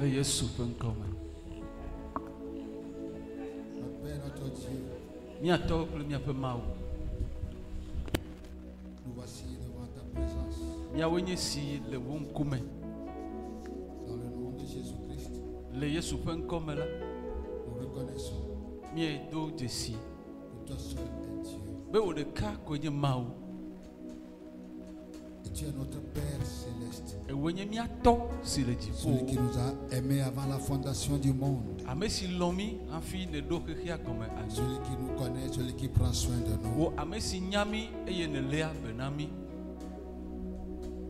Le Yesu ƒe ŋkɔme. Notre Père, notre Dieu, Míatɔ kple míaƒe Mawu. nous voici devant ta présence. Míawoe nye si le wo ŋkume. Dans le nom de Jésus-Christ, Le Yesu ƒe ŋkɔme la, nous reconnaissons míedo dzesi que toi seul es Dieu. be wò ɖeka koe nye Mawu. Et tu es notre Père céleste. Ewoe nye míatɔ si le Celui qui dziƒo. nous a aimés avant la fondation du monde. Ame si lɔ̃ mí hafi neɖo xexea gɔme anyi. Celui qui nous connaît, celui qui prend soin de nous. Wo ame si nya mí eye neléa be na mí.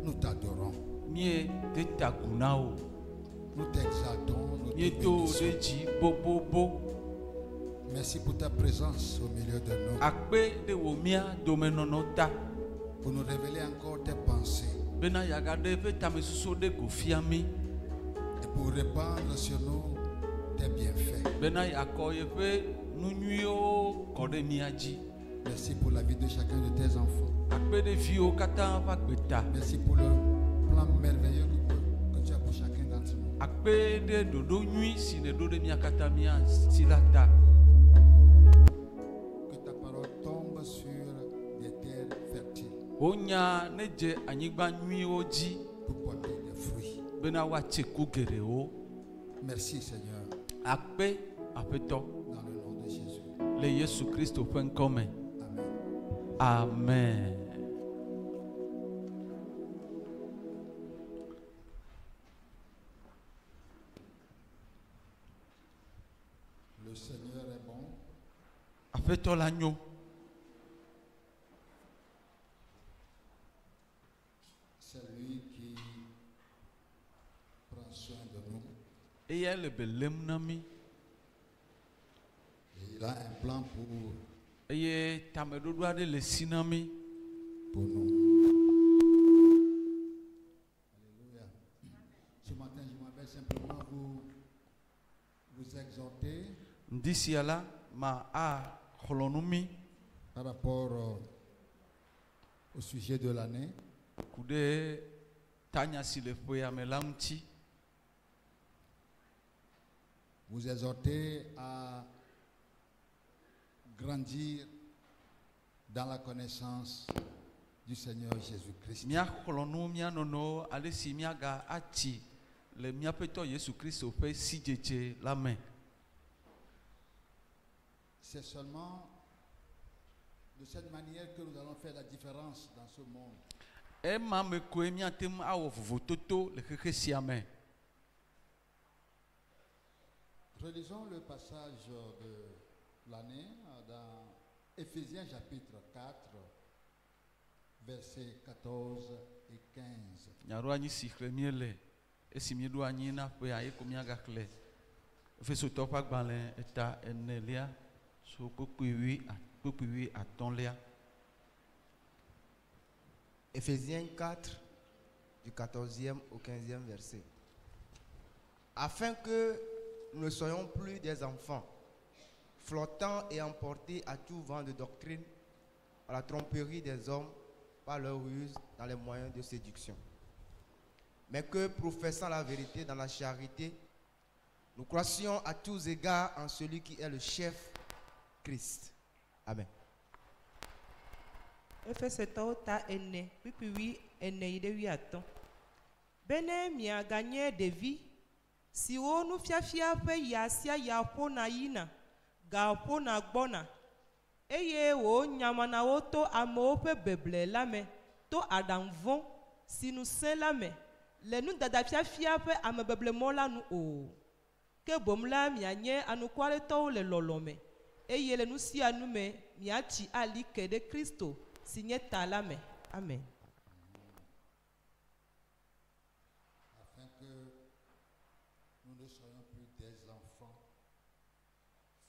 Nous t'adorons. Míede ta gu na wo. Nous t'exaltons. Nous te Míedo wo bénissons. ɖe dzi bobobo. Merci pour ta présence au milieu de nous. Akpe ɖe wo mía domenɔnɔ ta. Pour nous révéler encore tes pensées. Bena yeagaɖe eƒe tamesusu ɖe go fia mí. Et pour répandre sur nous tes bienfaits. Bena yeakɔ yeƒe nu nyuiwo kɔ ɖe mía dzi. Merci pour la vie de chacun de tes enfants. Akpe ɖe viwo katã ƒe agbeta. Merci pour le plan merveilleux que tu as pour chacun d'entre nous. Akpe ɖe ɖoɖo nyui si neɖo ɖe mía katã mía si la ta. Que ta parole tombe sur des terres fertiles Wonya ne dze anyigba nyuiwo dzi pour porter des fruits. bena woatse ku geɖewo. Merci Seigneur, Akpe aƒetɔ dans le nom de Jésus. le Yesu Kristo ƒe ŋkɔme. Amen. Amen. Le Seigneur est bon. Aƒetɔ la nyo. C'est lui qui prend soin de nous. Eya le belém na mí. Et il a un plan pour Eye tameɖoɖo aɖe le si na mí. nous. Alléluia. Ce matin, je m'appelle simplement vous exhorter Ŋdi sia la ma axlɔ̃ nu mí par rapport au sujet de l'année. ku ɖe tanya si le ƒea me la ŋuti. Vous exhorter à grandir dans la connaissance du Seigneur Jésus-Christ. Míaxlɔ̃ nu mía nɔnɔwo ale si míaga atsi le míaƒetɔ Yesu Kristo ƒe sidzedze la me. C'est seulement de cette manière que nous allons faire la différence dans ce monde. Ema me koe míate ŋu awɔ vovototo le xexe sia me. Relisons le passage de l'année dans Éphésiens chapitre 4, versets 14 et 15. Nyaɖo anyi si xlẽ mí le esi míeɖo anyi na ƒea ye ko míagaxlẽ Efesotɔwo ƒe agbalẽ eta enelia so kpekpe atɔ̃lia. Éphésiens 4, du 14e au 15e verset. Afin que nous ne soyons plus des enfants, flottant et emportés à tout vent de doctrine, à la tromperie des hommes, par leur ruse dans les moyens de séduction. Mais que, professant la vérité dans la charité, nous croissions à tous égards en celui qui est le chef, Christ. Amen. Efesetɔwo ta ene kpikpiwi ene yi ɖe wuiatɔ̃. Bene miaganye ɖevi siwo nufiafia ƒe ya sia ya ƒona yina, ga ƒona gbɔna, eye wònyamana wo to amewo ƒe beble la me, to aɖaŋuvɔ si nu sẽ la me, le nudada fiafia ƒe amebeblemɔ la nu o. Ke boŋ la mianye anukwalẽtɔwo le lɔlɔ̃ me, eye le nu sia nu me miatsi ali ke ɖe Kristo si nye ta la me. Amen. Afin que nous ne soyons plus des enfants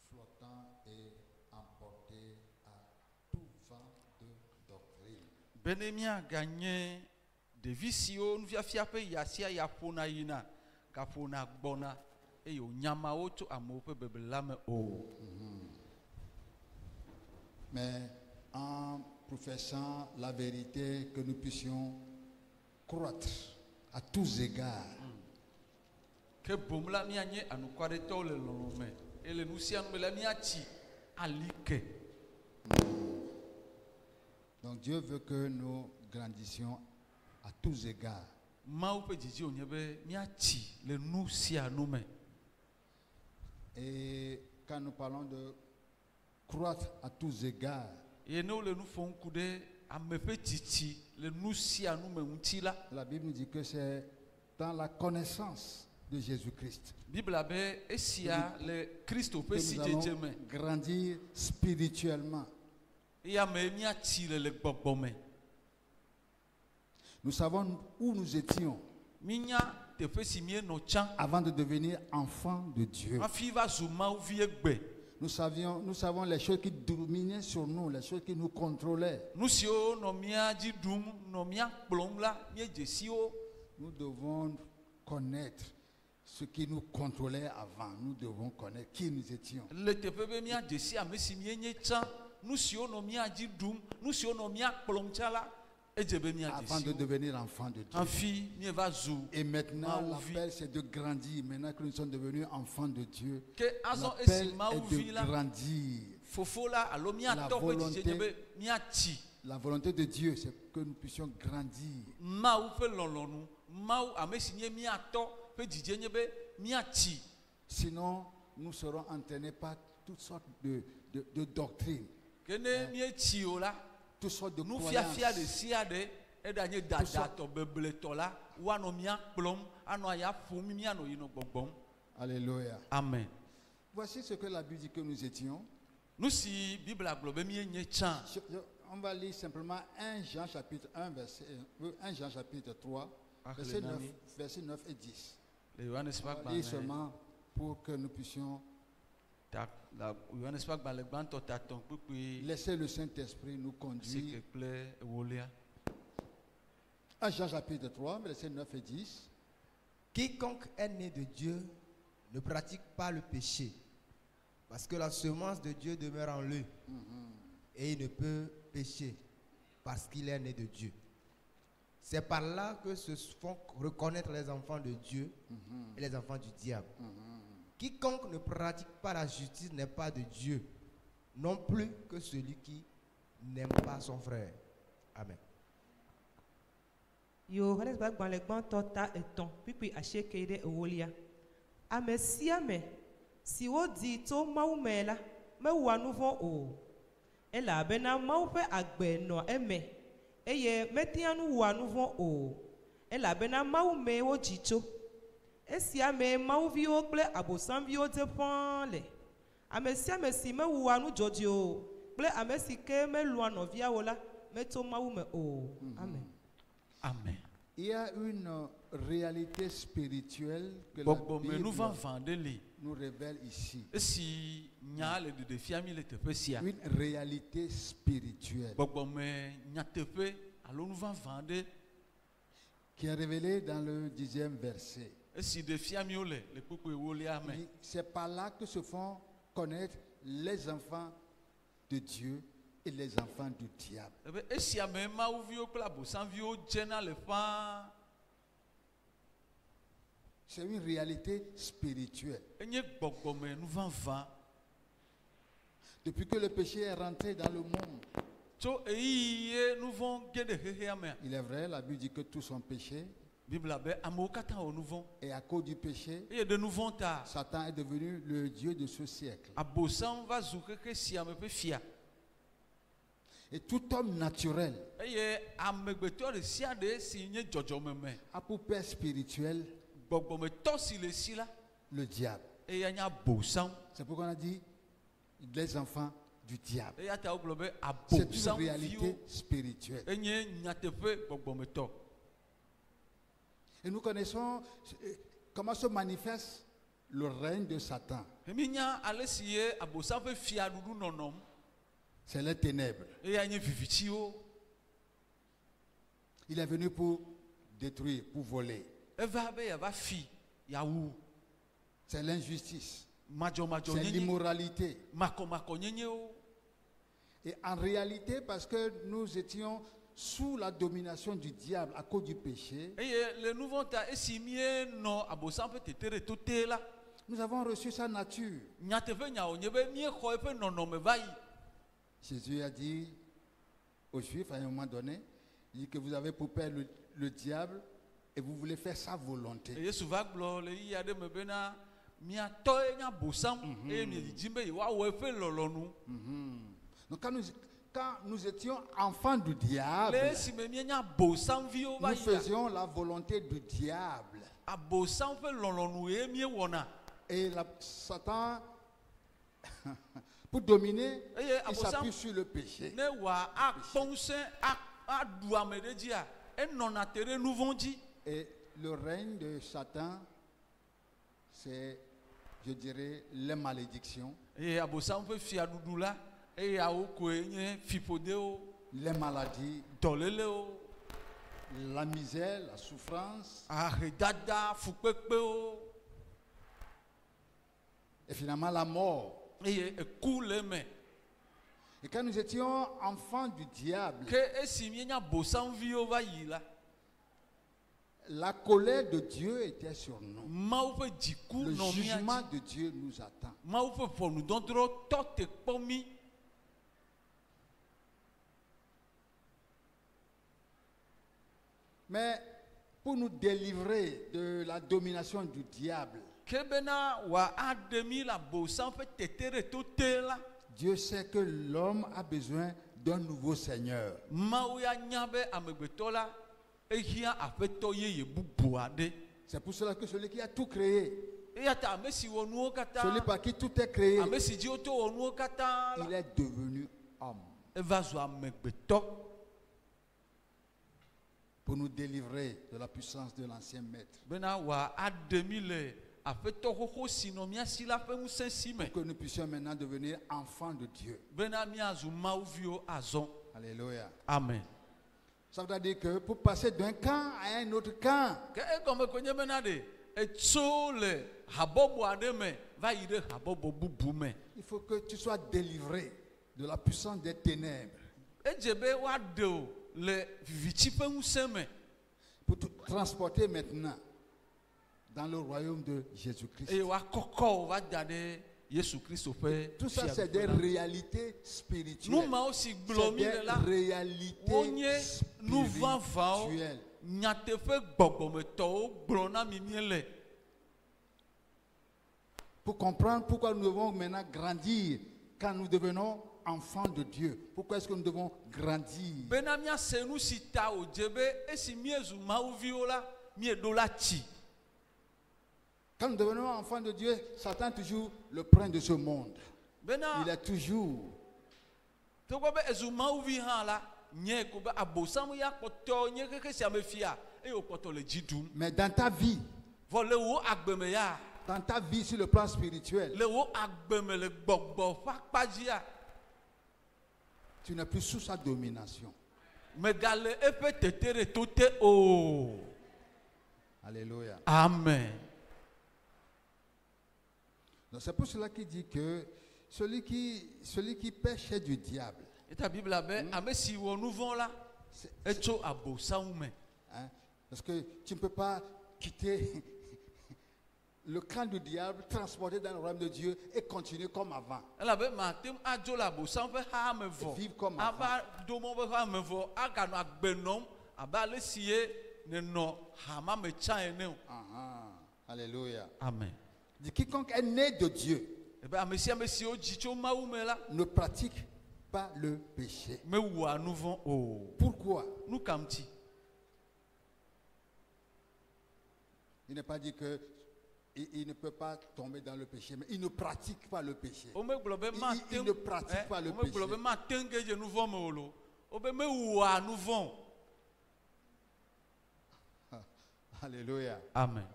flottants et emportés à tout vent de doctrine. Bene míaganye ɖevi siwo nufiafia ƒe ya sia ya ƒona yina gaƒona gbɔna eye wònyamawo tso amewo ƒe beble la me o. Mais en professant la vérité, que nous puissions croître à tous égards ke bom la mianye anukwa de to le lolome ele nu sia nu la miachi alike. Donc Dieu veut que nous grandissions à tous égards. Mawu pe dzidzi onye be miachi le nu sia nu me. Et quand nous parlons de croître à tous égards, Ye no le nu fon ku de ame pe dzidzi le nu sia nu me ŋuti la. la Bible nous dit que c'est dans la connaissance de Jésus-Christ Bible be esia le Christo pe que si nous dzedze allons me. grandir spirituellement. Ya me miachi le gbɔgbɔ me. Nous savons où nous étions Minya teƒe si mie no tsã. avant de devenir enfants de Dieu. Hafi va zu Mawu vie egbe. Nous savons les choses qui dominaient sur nous, les choses qui nous contrôlaient. Nu siwo nɔ mía dzi ɖum, nɔ mía kplɔm la, mie dze si wo. Nous devons connaître ce qui nous contrôlait avant. Nous devons connaître qui nous étions. Le teƒe be mía dze si ame si mie nye tsã. Nu siwo nɔ mía dzi ɖum, nu siwo nɔ mía kplɔm tsã la, edze be mía dze Avant si de wo. devenir enfants de Dieu. Hafi mie va zu. Et maintenant, Mawu vi. l'appel c'est de grandir. Maintenant que nous sommes devenus enfants de Dieu, Ke azɔ esi l'appel Mawu est vi de la, grandir. fofo la alo mía La tɔ ƒe dzidze nye volonté. be mía tsi. La volonté de Dieu, c'est que nous puissions grandir. Mawu ƒe lɔlɔnu, Mawu ame si nye mía tɔ ƒe dzidze nye be mía tsi. Sinon, nous serons entraînés par toutes sortes de doctrines, Ke ne mie tsi o la, toutes sortes de nu fiafia de croyances. sia ɖe eɖa nye dadatɔ bebletɔ la woanɔ mía kplɔm anɔ aya ƒom míanɔ yinɔ gbɔgbɔm. Alléluia. Amen. Voici ce que la Bible dit que nous étions. Nu si Biblia gblɔ be mie nye tsã. On va lire simplement 1 Jean chapitre 1, 1 Jean chapitre 3, verset 9 et 10. Le Yohanes ƒe On va lire agbalẽ seulement pour que nous puissions Yohanes ƒe agbalẽ gbãtɔ tatɔ kpekpe laisser le Saint-Esprit nous conduire. sike kple ewolia. 1 Jean chapitre 3, verset 9 et 10. Quiconque est né de Dieu ne pratique pas le péché, parce que la semence de Dieu demeure en lui, et il ne peut pécher, parce qu'il est né de Dieu. C'est par là que se font reconnaître les enfants de Dieu et les enfants du diable. Quiconque ne pratique pas la justice n'est pas de Dieu, non plus que celui qui n'aime pas son frère. Amen. Yohanes ƒe agbalẽ gbãtɔ ta etɔ̃ kpikpi asieke yi ɖe ewolia. Ame sia ame si wodi tso Mawu me la mewɔa nu vɔ̃ o, elabena Mawu ƒe agbe nɔa eme, eye metea nu wɔa nu vɔ̃ o, elabena Mawu mee wodzi tso. Esia me Mawuviwo kple Abosãviwo dze ƒãa le. Ame sia ame si mewɔa nu dzɔdzɔe o kple ame si ke melɔ̃a nɔviawo la metso Mawu me o. Amen. Amen. Il y a une réalité spirituelle que la Gbɔgbɔme nu Bible vavã ɖe li. nous révèle ici. Esi nya le ɖeɖefia mi le teƒe sia. Une réalité spirituelle Gbɔgbɔme nyateƒe alo nu vavã ɖe qui est révélée dans le 10e verset. esi ɖefia mi le kpekpe ewolia Il me. dit, c'est par là que se font connaître les enfants de Dieu et les enfants du diable. Ebe esia me Mawuviwo kple Abosãviwo dzena le ƒãa. C'est une réalité spirituelle. Enye gbɔgbɔme nu vavã. Depuis que le péché est rentré dans le monde, Tso eyi ye nu vɔ̃ ge ɖe xexea mea. il est vrai, la Bible dit que tous ont péché, Biblia be amewo katã wɔ nu vɔ̃. et à cause du péché, Eye ɖe nu vɔ̃ ta, Satan est devenu le Dieu de ce siècle. Abosãm va zu xexe sia me ƒe fia. Et tout homme naturel Eye amegbetɔ ɖe sia ɖe si nye dzɔdzɔmeme, a pour père spirituel gbɔgbɔmetɔ si le si la, le diable. eya nye Abosãm. C'est pourquoi on a dit les enfants du diable. Eya ta wogblɔ be C'est une réalité Abosãmviwo spirituelle. enye nyateƒe gbɔgbɔmetɔ. Et nous connaissons comment se manifeste le règne de Satan. Emi nya ale si ye Abosãm ƒe fiaɖuɖu nɔnɔm. C'est les ténèbres. Eya nye vivitsiwo. Il est venu pour détruire, pour voler. Eva be yeava fi, yawu. C'est l'injustice. C'est Madzɔmadzɔnyenye, l'immoralité. makɔmakɔnyenyewo. Et en réalité, parce que nous étions sous la domination du diable à cause du péché, nous avons reçu sa nature. Jésus a dit aux Juifs à un moment donné, il dit que vous avez pour père le diable et vous voulez faire sa volonté. Donc quand nous étions enfants du diable, nous faisions la volonté du diable. Et Satan, pour dominer, il s'appuie sur le péché. Et le règne de Satan, c'est, je dirais, les malédictions, les maladies, la misère, la souffrance, et finalement la mort. Et quand nous étions enfants du diable, la colère de Dieu était sur nous. Le jugement de Dieu nous attend. Mais pour nous délivrer de la domination du diable, Dieu sait que l'homme a besoin d'un nouveau Seigneur. C'est pour cela que celui qui a tout créé, celui par qui tout est créé, il est devenu homme pour nous délivrer de la puissance de l'ancien maître. Pour que nous puissions maintenant devenir enfants de Dieu. Alléluia. Amen. Ça veut dire que pour passer d'un camp à un autre camp, il faut que tu sois délivré de la puissance des ténèbres pour te transporter maintenant dans le royaume de Jésus-Christ. Tout ça, c'est des réalités spirituelles. C'est des réalités spirituelles. Pour comprendre pourquoi nous devons maintenant grandir quand nous devenons enfants de Dieu. Pourquoi est-ce que nous devons grandir? Quand nous devenons enfants de Dieu, Satan est toujours le prince de ce monde. Il est toujours. Mais dans ta vie sur le plan spirituel, tu n'es plus sous sa domination. Alléluia. Amen. C'est pour cela qu'il dit que celui qui péchait du diable, parce que tu ne peux pas quitter le camp du diable, transporter dans le royaume de Dieu et continuer comme avant. Vivre comme avant. Alléluia. Amen. Quiconque est né de Dieu ne pratique pas le péché. Pourquoi? Il n'est pas dit que il ne peut pas tomber dans le péché, mais il ne pratique pas le péché. Il ne pratique pas le péché. Alléluia. Amen.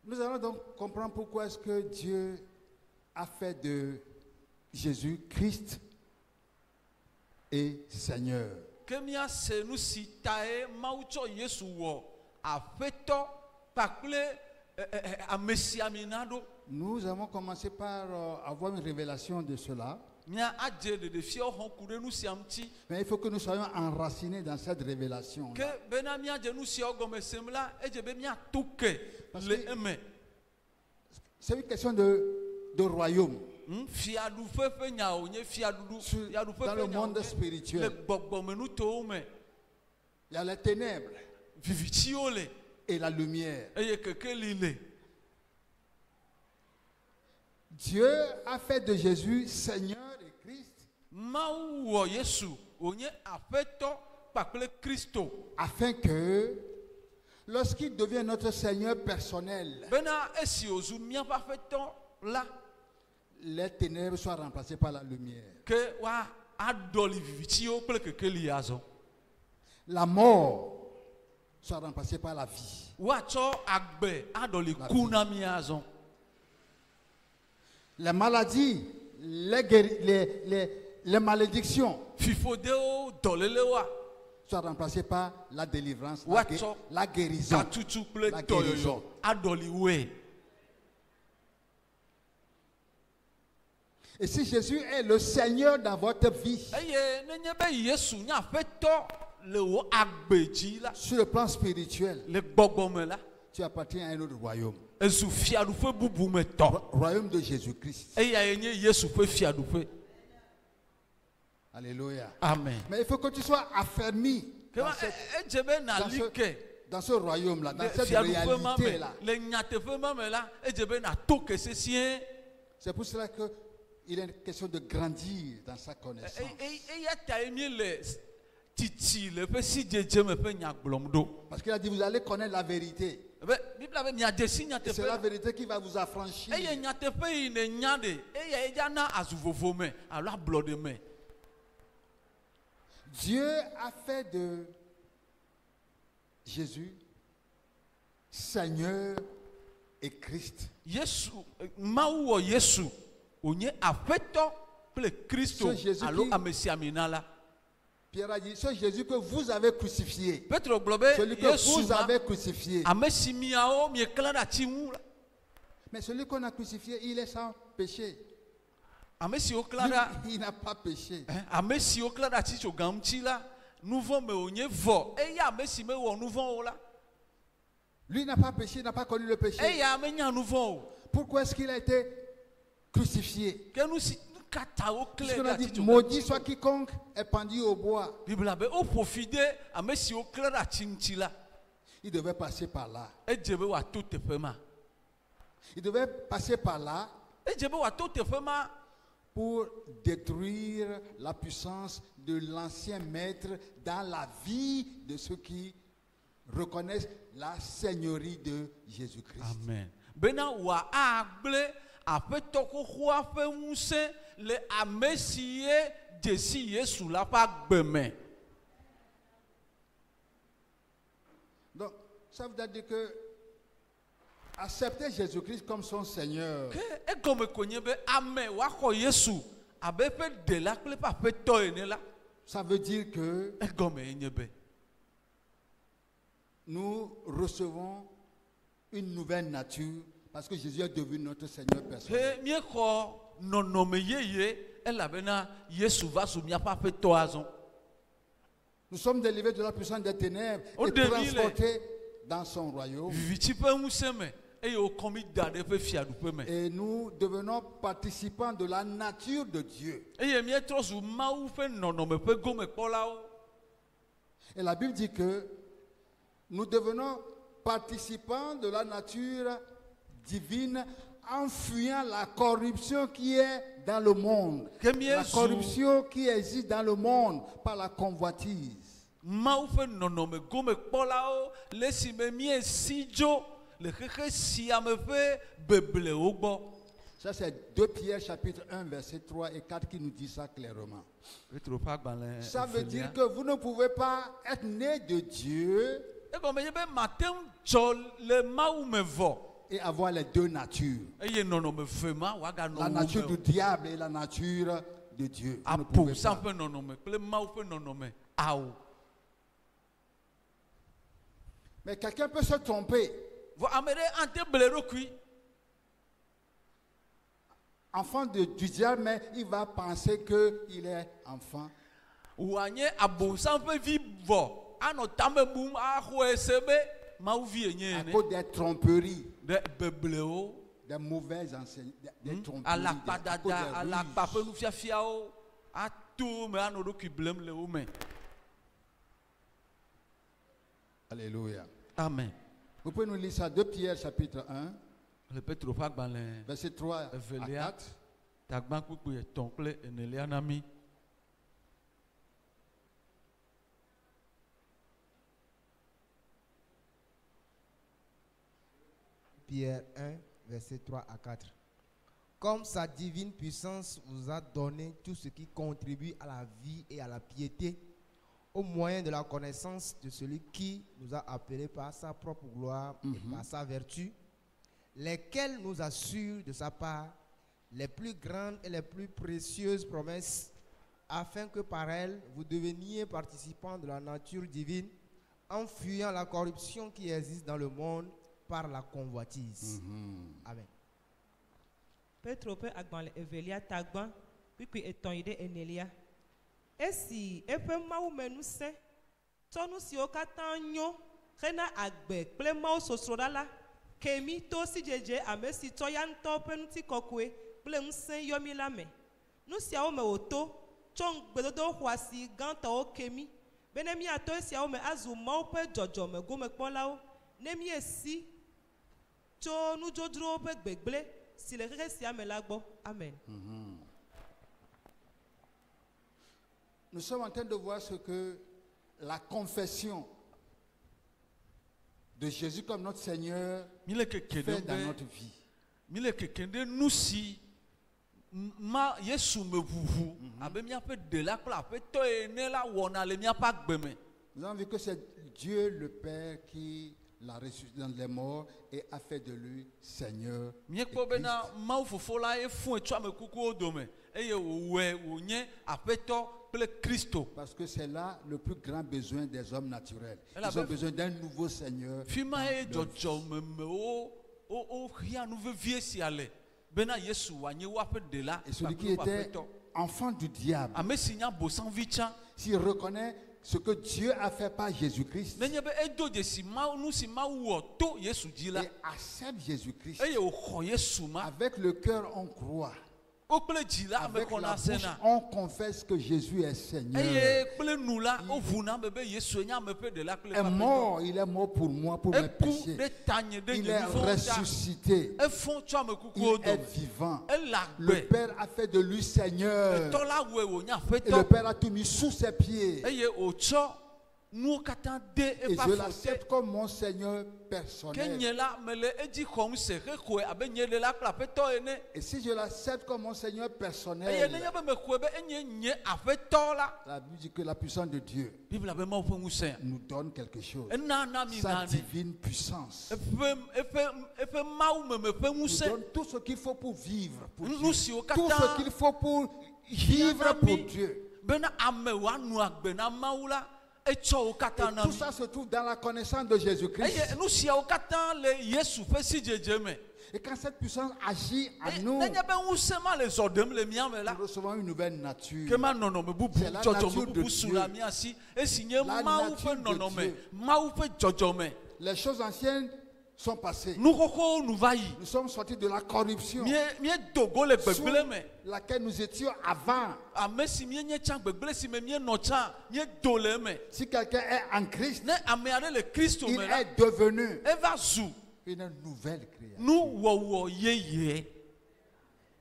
Nous allons donc comprendre pourquoi est-ce que Dieu a fait de Jésus Christ et Seigneur. Nous avons commencé par avoir une révélation de cela. Mais il faut que nous soyons enracinés dans cette révélation. C'est une question de royaume. Dans le monde spirituel, il y a les ténèbres et la lumière. Dieu a fait de Jésus Seigneur et Christ afin que lorsqu'il devient notre Seigneur personnel, les ténèbres soient remplacées par la lumière. La mort soit remplacée par la vie. Les maladies, les malédictions soient remplacées par la délivrance, la guérison. Et si Jésus est le Seigneur dans votre vie, sur le plan spirituel, tu appartiens à un autre royaume. Royaume de Jésus-Christ. Alléluia. Amen. Mais il faut que tu sois affermi dans ce royaume-là, dans cette réalité-là. C'est pour cela qu'il est question de grandir dans sa connaissance. Parce qu'il a dit, vous allez connaître la vérité. C'est la vérité qui va vous affranchir. Dieu a fait de Jésus Seigneur et Christ. Pierre a dit, c'est Jésus que vous avez crucifié. Celui que vous avez crucifié. Mais celui qu'on a crucifié, il est sans péché. Lui, il n'a pas péché. Lui n'a pas péché, il n'a pas connu le péché. Pourquoi est-ce qu'il a été crucifié? Puisqu'on a dit, maudit soit quiconque est pendu au bois. Il devait passer par là. Il devait passer par là pour détruire la puissance de l'ancien maître dans la vie de ceux qui reconnaissent la seigneurie de Jésus-Christ. Amen. Donc, ça veut dire que accepter Jésus-Christ comme son Seigneur, ça veut dire que nous recevons une nouvelle nature parce que Jésus est devenu notre Seigneur personnel. Nous sommes délivrés de la puissance des ténèbres et transportés dans son royaume. Et nous devenons participants de la nature de Dieu. Et la Bible dit que nous devenons participants de la nature divine en fuyant la corruption qui est dans le monde. La corruption qui existe dans le monde par la convoitise. Ça c'est 2 Pierre chapitre 1 verset 3 et 4 qui nous dit ça clairement. Ça veut dire que vous ne pouvez pas être né de Dieu et avoir les deux natures. La nature du diable et la nature de Dieu. Vous ne pouvez pas. Mais quelqu'un peut se tromper enfant du diable, mais il va penser qu'il est enfant. À cause des tromperies, des mauvais enseignements, des tromperies, Alléluia. Amen. Vous pouvez nous lire ça, 2 Pierre chapitre 1, verset 3 à 4. Pierre 1, verset 3 à 4. Comme sa divine puissance vous a donné tout ce qui contribue à la vie et à la piété, au moyen de la connaissance de celui qui nous a appelés par sa propre gloire et par sa vertu, lesquels nous assurent de sa part les plus grandes et les plus précieuses promesses, afin que par elles vous deveniez participants de la nature divine, en fuyant la corruption qui existe dans le monde par la convoitise. Amen. Petro peut agbanle evelia tagban pipi etonide enelia. Esi epe mawu menu se tonu si okata nyo rena agbe ple mawu sosrodala kemi to si jeje amesi toyan to penuti kokwe ple nsen yomi lame. Nu si awo me oto chong gbedodo hwasi ganta o kemi benemi ato si awo me azu mawu pe jojo me go me kpolawo nemi esi cho nu jodro pe gbegble si le rere si ame lagbo. Amen. Nous sommes en train de voir ce que la confession de Jésus comme notre Seigneur fait dans notre vie. Nous avons vu que c'est Dieu le Père qui l'a ressuscité dans les morts et a fait de lui Seigneur et Christ. Parce que c'est là le plus grand besoin des hommes naturels. Ils ont besoin d'un nouveau Seigneur. Et celui qui était enfant du diable, s'il reconnaît ce que Dieu a fait par Jésus-Christ et accepte Jésus-Christ, avec le cœur on croit, avec la bouche on confesse que Jésus est Seigneur. Il est mort pour moi, pour mes péchés. Il est ressuscité. Il est vivant. Le Père a fait de lui Seigneur. Et le Père a tout mis sous ses pieds. Et je l'accepte comme mon Seigneur personnel. Et si je l'accepte comme mon Seigneur personnel, la Bible dit que la puissance de Dieu nous donne quelque chose. Sa divine puissance nous donne tout ce qu'il faut pour vivre pour Dieu. Tout ce qu'il faut pour vivre pour Dieu. Et tout ça se trouve dans la connaissance de Jésus-Christ. Et quand cette puissance agit à nous, nous recevons une nouvelle nature. C'est la nature de Dieu. La nature de Dieu. Les choses anciennes sont passées. Nous sommes sortis de la corruption sous laquelle nous étions avant. Si quelqu'un est en Christ, il est devenu une nouvelle créature.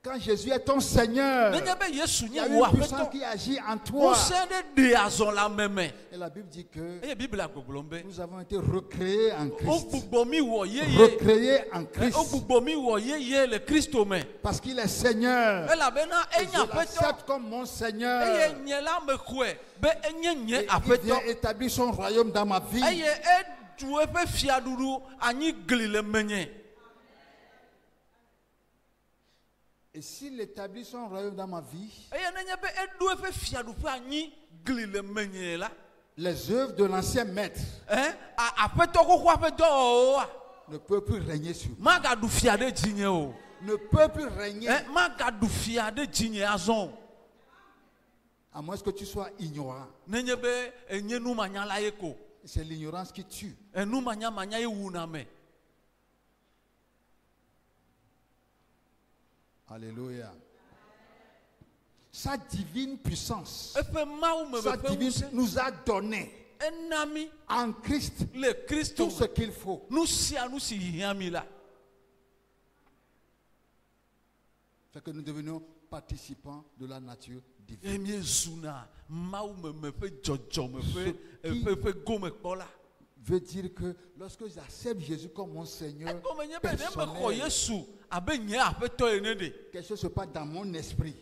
Quand Jésus est ton Seigneur, il y a une puissance qui agit en toi. Et la Bible dit que nous avons été recréés en Christ. Recréés en Christ. Parce qu'il est Seigneur. Et je l'accepte comme mon Seigneur. Et il vient établir son royaume dans ma vie. Et s'il établit son royaume dans ma vie, les œuvres de l'ancien maître ne peuvent plus régner sur moi. ne peut plus régner. À moins que tu sois ignorant. C'est l'ignorance qui tue. Alléluia. Sa divine puissance, sa divine nous a donné en Christ tout ce qu'il faut. Fait que nous devenions participants de la nature divine. Veut dire que lorsque j'accepte Jésus comme mon Seigneur personnel, quelque chose se passe dans mon esprit.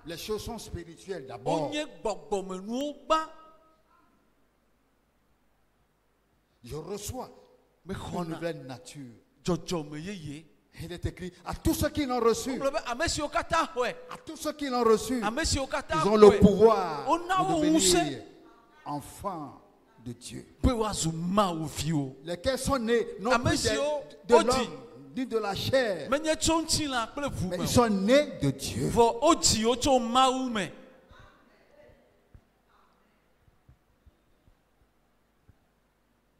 Les choses sont spirituelles d'abord. Je reçois une nouvelle nature. Il est écrit à tous ceux qui l'ont reçu. À tous ceux qui l'ont reçu, ils ont le pouvoir de devenir enfants de Dieu. Lesquels sont nés non plus de l'homme ni de la chair, mais ils sont nés de Dieu.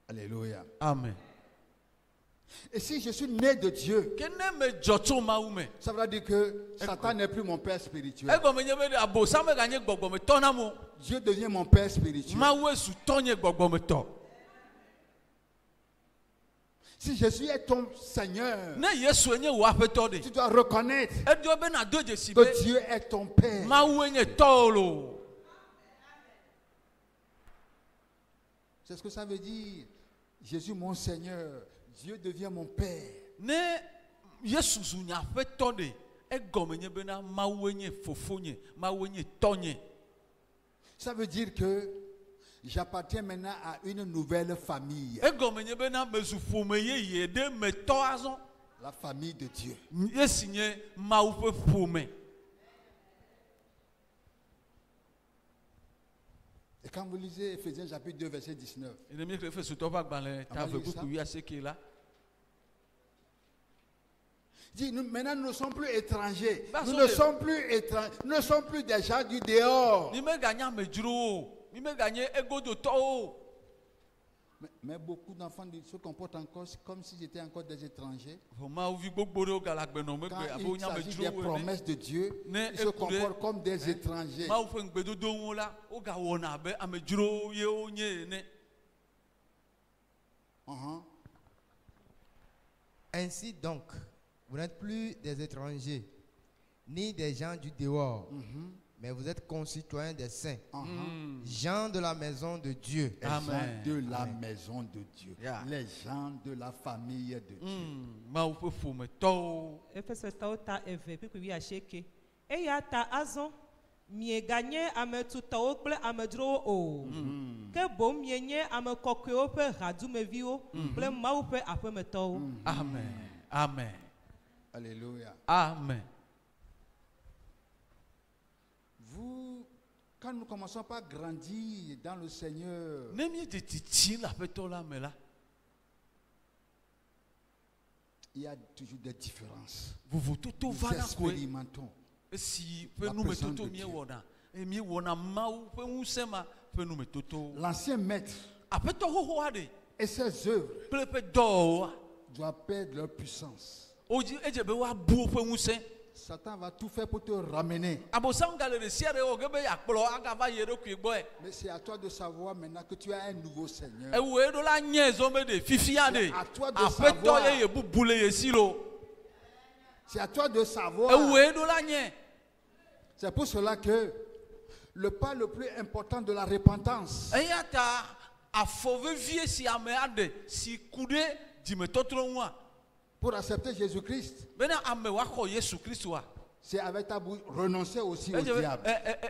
Alléluia. Amen. Et si je suis né de Dieu, ça veut dire que Satan n'est plus mon père spirituel. Dieu devient mon père spirituel. Si Jésus est ton Seigneur, tu dois reconnaître que Dieu est ton Père. C'est ce que ça veut dire. Jésus mon Seigneur, Dieu devient mon Père. Ça veut dire que j'appartiens maintenant à une nouvelle famille. La famille de Dieu. Et quand vous lisez Ephésiens chapitre 2 verset 19. Dit, maintenant nous ne sommes plus étrangers. Nous ne sommes plus étrangers. Nous ne sommes plus des gens du dehors. Mais beaucoup d'enfants se comportent encore comme s'ils étaient encore des étrangers. Quand il s'agit des promesses de Dieu, ils se comportent comme des étrangers. Ainsi donc, vous n'êtes plus des étrangers, ni des gens du dehors, mais vous êtes concitoyens des saints, gens de la maison de Dieu. Amen. De la maison de Dieu. Les gens de la famille de Dieu. Amen. Amen. Alléluia. Amen. Vous, quand nous commençons pas à grandir dans le Seigneur, il y a toujours des différences. Nous expérimentons la présence de Dieu. L'ancien maître et ses œuvres doivent perdre leur puissance. Satan va tout faire pour te ramener. Mais c'est à toi de savoir maintenant que tu as un nouveau Seigneur. C'est à toi de savoir. C'est pour cela que le pas le plus important de la repentance, pour accepter Jésus-Christ, c'est avec ta bouche renoncer aussi au diable.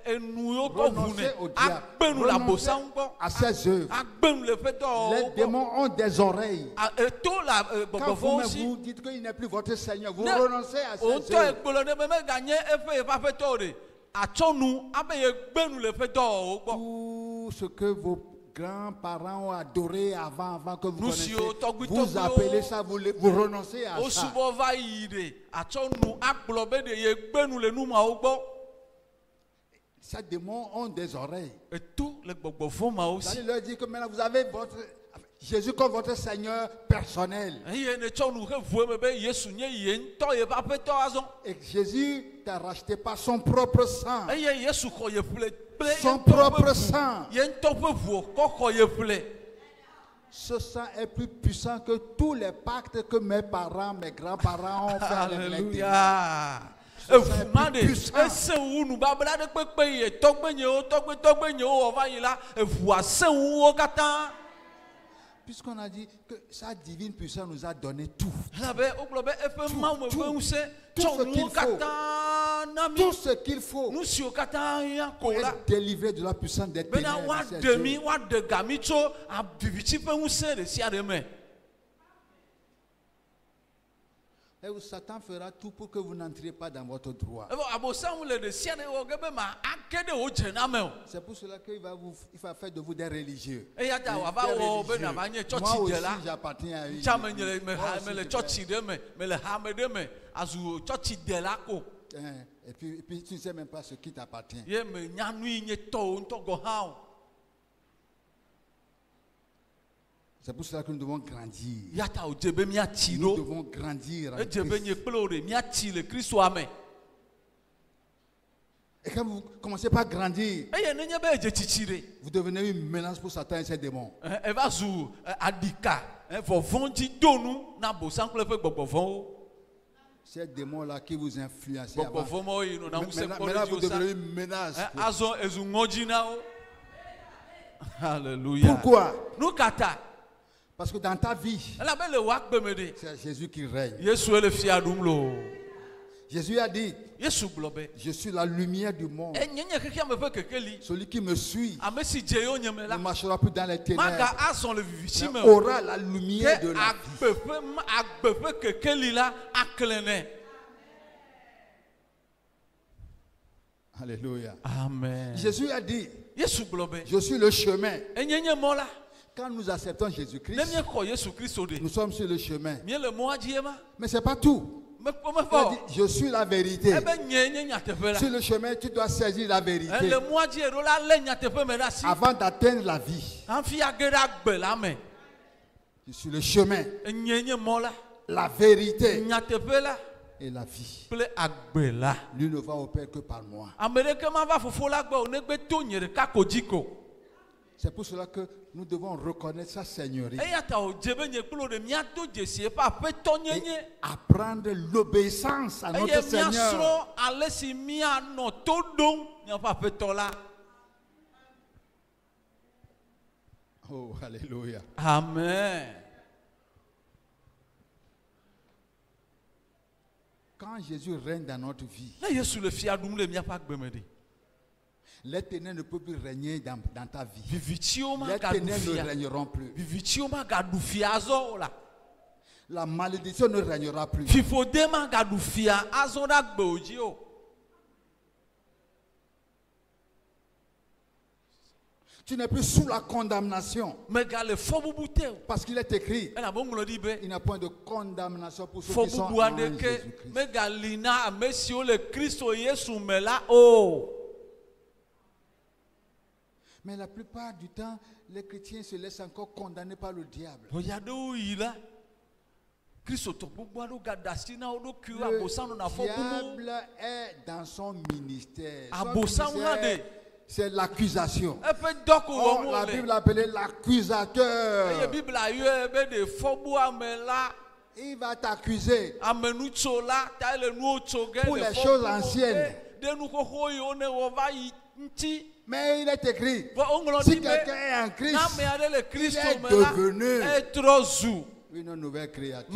Renoncer au diable. Renoncer à ses œuvres. Les démons ont des oreilles. Quand vous dites qu'il n'est plus votre Seigneur, vous renoncez à ses œuvres. Tout ce que vos grands-parents ont adoré avant que vous connaissiez, vous appelez ça, vous renoncez à ça. Ces démons ont des oreilles. Vous allez leur dire que maintenant vous avez Jésus comme votre Seigneur personnel. Et Jésus t'a racheté par son propre sang. Son propre sang. Ce sang est plus puissant que tous les pactes que mes parents, mes grands-parents ont fait avec les démons. Puisqu'on a dit que sa divine puissance nous a donné tout. Tout ce qu'il faut pour être délivré de la puissance des ténèbres. Et Satan fera tout pour que vous n'entriez pas dans votre droit. C'est pour cela qu'il va faire de vous des religieux. Moi aussi, j'appartiens à une. Et puis tu ne sais même pas ce qui t'appartient. C'est pour cela que nous devons grandir. Nous devons grandir avec Christ. Et quand vous commencez par grandir, vous devenez une menace pour Satan et ses démons. Ces démons-là qui vous influencent. Maintenant, vous devenez une menace. Alléluia. Pourquoi? Parce que dans ta vie, c'est Jésus qui règne. Jésus a dit, je suis la lumière du monde. Celui qui me suit ne marchera plus dans les ténèbres, mais aura la lumière de la vie. Alléluia. Amen. Jésus a dit, je suis le chemin. Quand nous acceptons Jésus-Christ, nous sommes sur le chemin. Mais ce n'est pas tout. Il a dit, je suis la vérité. Sur le chemin, tu dois saisir la vérité avant d'atteindre la vie. Je suis le chemin, la vérité et la vie. Lui ne va au Père que par moi. C'est pour cela que nous devons reconnaître sa seigneurie et apprendre l'obéissance à notre Seigneur. Oh, alléluia. Amen. Quand Jésus règne dans notre vie, les ténèbres ne peuvent plus régner dans ta vie. Les ténèbres ne régneront plus. La malédiction ne régnera plus. Tu n'es plus sous la condamnation. Parce qu'il est écrit, il n'y a point de condamnation pour ceux qui sont en Jésus-Christ. Mais la plupart du temps, les chrétiens se laissent encore condamner par le diable. Le diable est dans son ministère. C'est l'accusation. Oh, la Bible appelait l'accusateur. Il va t'accuser pour les choses anciennes. Mais il est écrit, si quelqu'un est en Christ, il est devenu une nouvelle créature.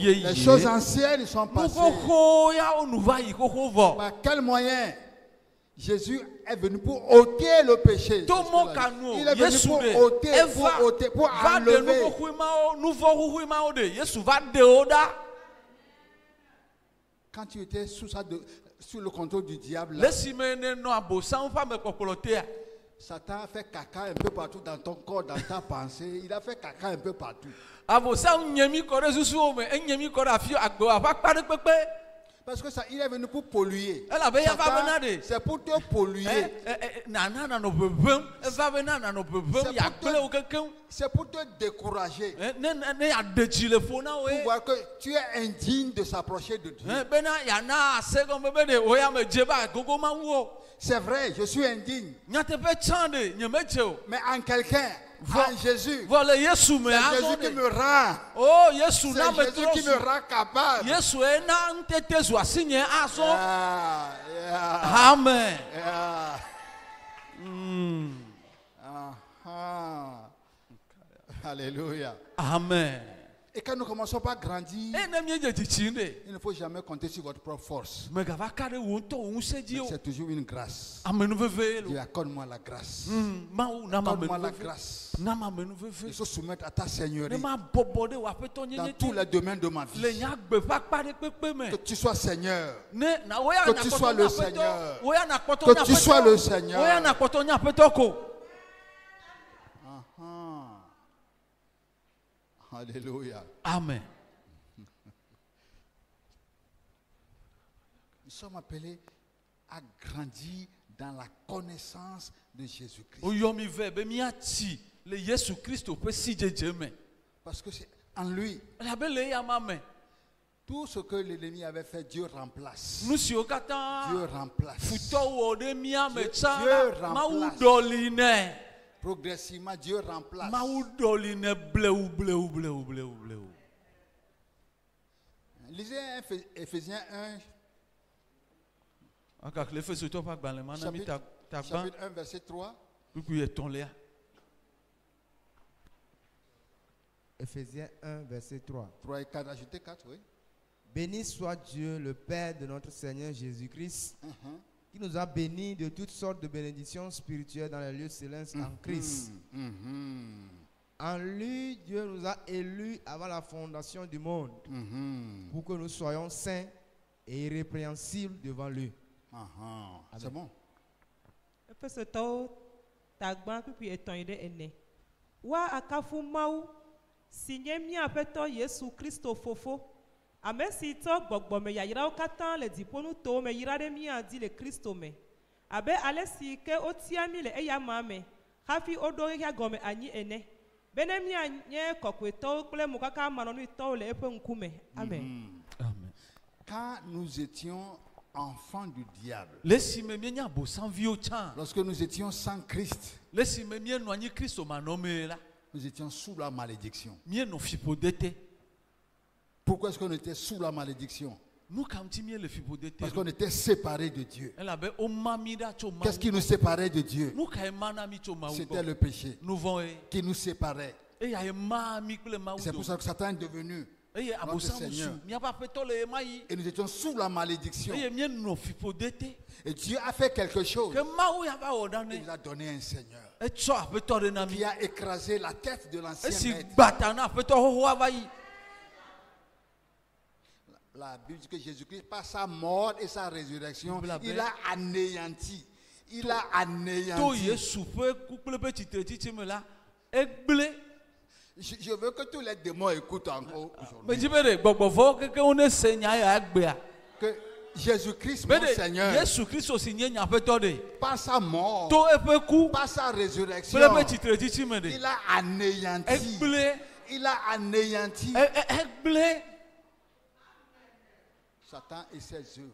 Les choses anciennes sont passées. Par quel moyen? Jésus est venu pour ôter le péché. Il est venu pour ôter, pour enlever. Quand tu étais sous le contrôle du diable, Satan a fait caca un peu partout dans ton corps, dans ta pensée. Il a fait caca un peu partout. Parce que ça, il est venu pour polluer. C'est pour te polluer. C'est pour te décourager. Pour voir que tu es indigne de s'approcher de Dieu. C'est vrai, je suis indigne. Mais en quelqu'un, en Jésus, c'est Jésus qui me rend. C'est Jésus qui me rend capable. Amen. Alléluia. Amen. Et quand nous commençons par grandir, il ne faut jamais compter sur votre propre force. C'est toujours une grâce. Dieu, accorde-moi la grâce. Accorde-moi la grâce. Il faut se soumettre à ta seigneurie dans tous les domaines de ma vie. Que tu sois Seigneur. Que tu sois le Seigneur. Que tu sois le Seigneur. Alléluia. Amen. Nous sommes appelés à grandir dans la connaissance de Jésus-Christ. Parce que c'est en lui. Tout ce que l'ennemi avait fait, Dieu remplace. Dieu remplace. Dieu remplace. Progressivement, Dieu remplace. Lisez Éphésiens 1. Chapitre 1, verset 3. Éphésiens 1, verset 3. 3 et 4, ajoutez 4, oui. Béni soit Dieu, le Père de notre Seigneur Jésus-Christ, qui nous a bénis de toutes sortes de bénédictions spirituelles dans les lieux célestes en Christ. En lui, Dieu nous a élus avant la fondation du monde pour que nous soyons saints et irrépréhensibles devant lui. C'est bon. Ame si to gbogbo me yayira o katan le diponu to me yira de mi adi le Kristo me abe ale si ke o tia mi le eya ma me hafi odo ya gome anyi ene bene mi anye kokweto kple mukaka manonu to le epe nkume. Amen. Amen. Quand nous étions enfants du diable, lorsque nous étions sans Christ, nous étions sous la malédiction. Pourquoi est-ce qu'on était sous la malédiction? Parce qu'on était séparés de Dieu. Qu'est-ce qui nous séparait de Dieu? C'était le péché qui nous séparait. C'est pour ça que Satan est devenu notre Seigneur. Et nous étions sous la malédiction. Et Dieu a fait quelque chose. Il nous a donné un Seigneur qui a écrasé la tête de l'ancien maître. La Bible dit que Jésus-Christ, par sa mort et sa résurrection, il a anéanti. Il a anéanti. Je veux que tous les démons écoutent encore aujourd'hui. Que Jésus-Christ, mon Seigneur, par sa mort, par sa résurrection, il a anéanti. Il a anéanti Satan et ses œuvres.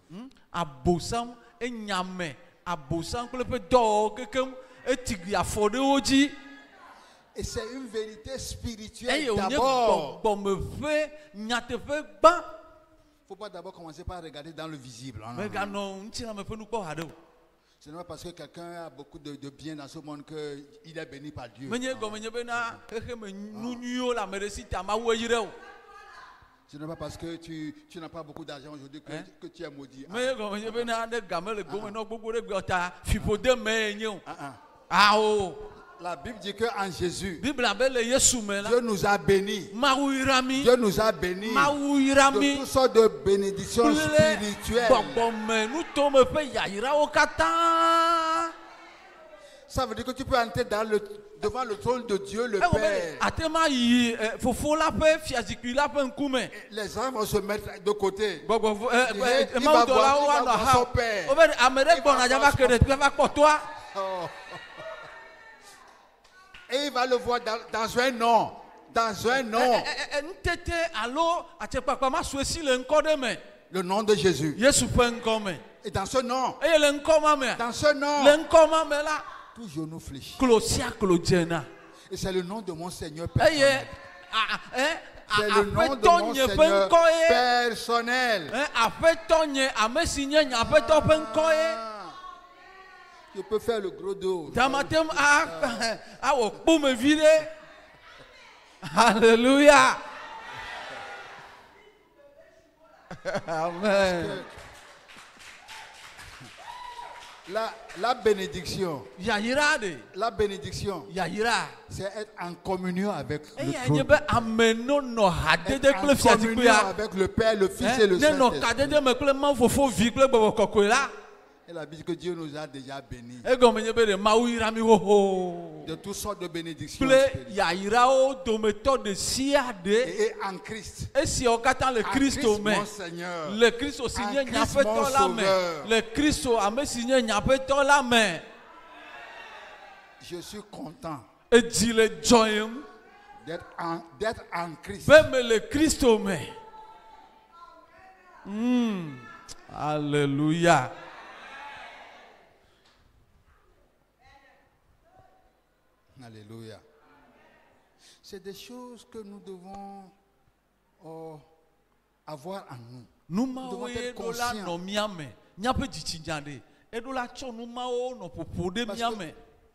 Et c'est une vérité spirituelle d'abord. Il ne faut pas d'abord commencer par regarder dans le visible. Ce n'est pas parce que quelqu'un a beaucoup de bien dans ce monde qu'il est béni par Dieu. Ce n'est pas parce que tu n'as pas beaucoup d'argent aujourd'hui que tu es maudit. La Bible dit qu'en Jésus, Dieu nous a bénis. Dieu nous a bénis de toutes sortes de bénédictions spirituelles. Ça veut dire que tu peux entrer devant le trône de Dieu, le Père. Les gens vont se mettre de côté. Il va voir son Père. Et il va le voir dans un nom. Dans un nom. Le nom de Jésus. Et dans ce nom. Tout genou fléchit. Et c'est le nom de mon Seigneur personnel. C'est le nom de mon Seigneur personnel. Je peux faire le gros dos. Alléluia. Amen. La bénédiction. La bénédiction. C'est être en communion avec le trône. Être en communion avec le Père, le Fils et le Saint-Esprit. Et la Bible dit que Dieu nous a déjà bénis de toutes sortes de bénédictions. Et en Christ. Le Christ, mon Seigneur. Le Christ aussi, en Christ, mon Sauveur. Le Christ, je suis content d'être en Christ. Le Christ, Alléluia. Alléluia. C'est des choses que nous devons avoir en nous. Nous devons être conscients.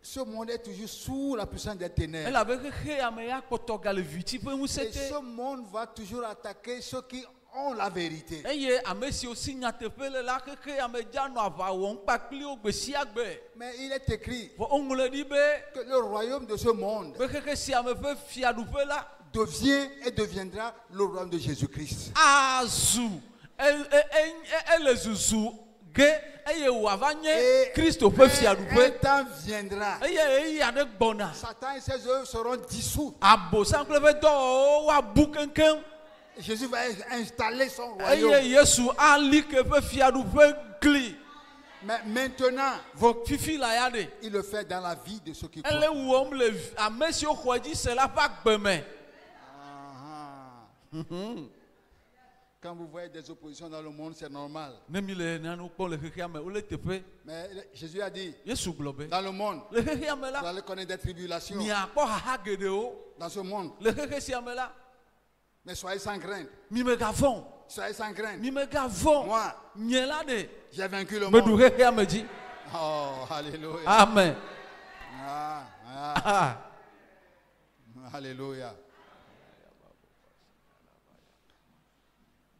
Ce monde est toujours sous la puissance des ténèbres. Et ce monde va toujours attaquer ceux qui ont la vérité. Mais il est écrit que le royaume de ce monde devient et deviendra le royaume de Jésus-Christ. Christ un temps viendra. Satan et ses œuvres seront dissous. Jésus va installer son royaume. Mais maintenant, il le fait dans la vie de ceux qui croient. Quand vous voyez des oppositions dans le monde, c'est normal. Mais Jésus a dit, dans le monde, vous allez connaître des tribulations. Dans ce monde. Mais soyez sans crainte. Soyez sans crainte. Moi, j'ai vaincu le monde. Oh, alléluia. Amen. Alléluia.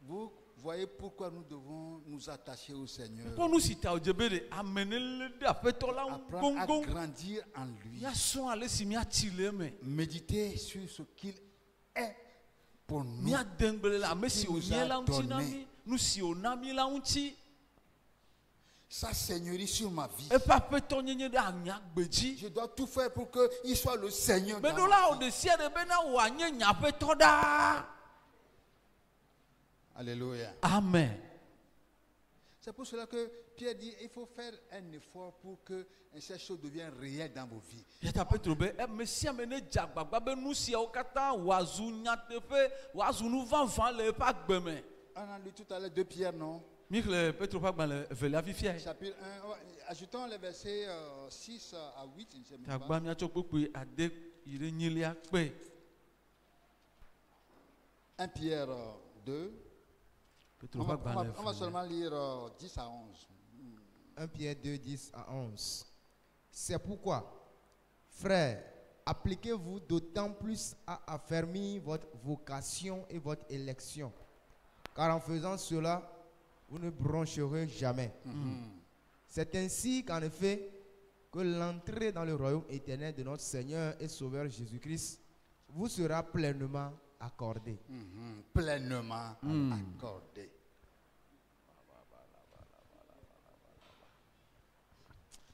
Vous voyez pourquoi nous devons nous attacher au Seigneur. Apprendre à grandir en lui. Méditer sur ce qu'il est pour nous. Sa seigneurie sur ma vie. Je dois tout faire pour qu'il soit le Seigneur dans ma vie. Alléluia. Amen. C'est pour cela que Pierre dit il faut faire un effort pour que ces choses deviennent réelles dans vos vies. On a lu tout à l'heure 2 Pierre, non? Chapitre 1, ajoutons les versets 6 à 8. 1 Pierre 2. On va seulement lire 10 à 11. 1 Pierre 2, 10 à 11. C'est pourquoi, frères, appliquez-vous d'autant plus à affermir votre vocation et votre élection. Car en faisant cela, vous ne broncherez jamais. C'est ainsi qu'en effet, que l'entrée dans le royaume éternel de notre Seigneur et Sauveur Jésus-Christ vous sera pleinement accordée. Pleinement accordée.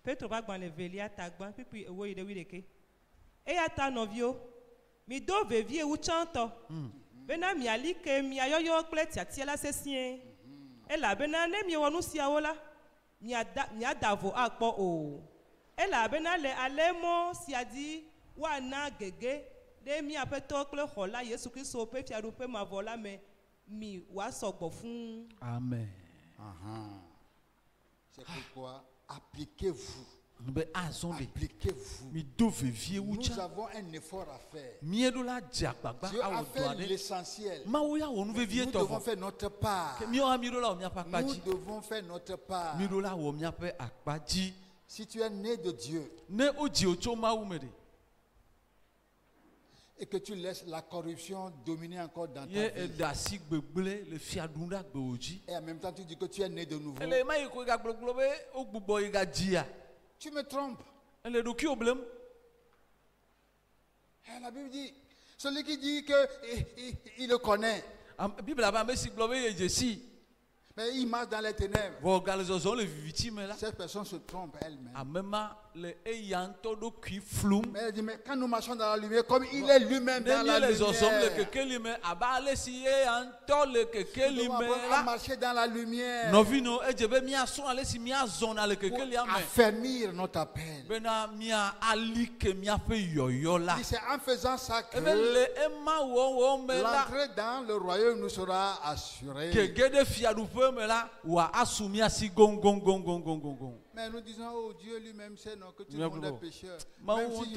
Petro va gban le velia tagban pipi ewo ide wideke. Eya ta novio. Mi do vevie u chanto. Bena mi alike mi ayoyo kple tiatiela sesien. Ela bena ne mi wonu siawola. Mi adavo akpo o. Ela bena le alemo siadi wa na gege. De mi apeto kple xola Yesu Kristo pe fiaru pe mavola me mi wa sogbo fun. Amen. C'est pourquoi appliquez-vous. Appliquez-vous. Nous avons un effort à faire. Dieu a fait l'essentiel. Nous devons faire notre part. Nous devons faire notre part. Si tu es né de Dieu et que tu laisses la corruption dominer encore dans ta vie, et en même temps tu dis que tu es né de nouveau, tu me trompes. Et la Bible dit, celui qui dit qu'il le connaît, mais il marche dans les ténèbres, cette personne se trompe elle-même. Mais elle dit, mais quand nous marchons dans la lumière, comme il est lui-même dans la lumière, nous devons marcher dans la lumière pour affermir notre appel. C'est en faisant ça que l'entrée dans le royaume nous sera assurée. Mais nous disons, oh Dieu lui-même sait non, que tout le monde est pécheur. Même si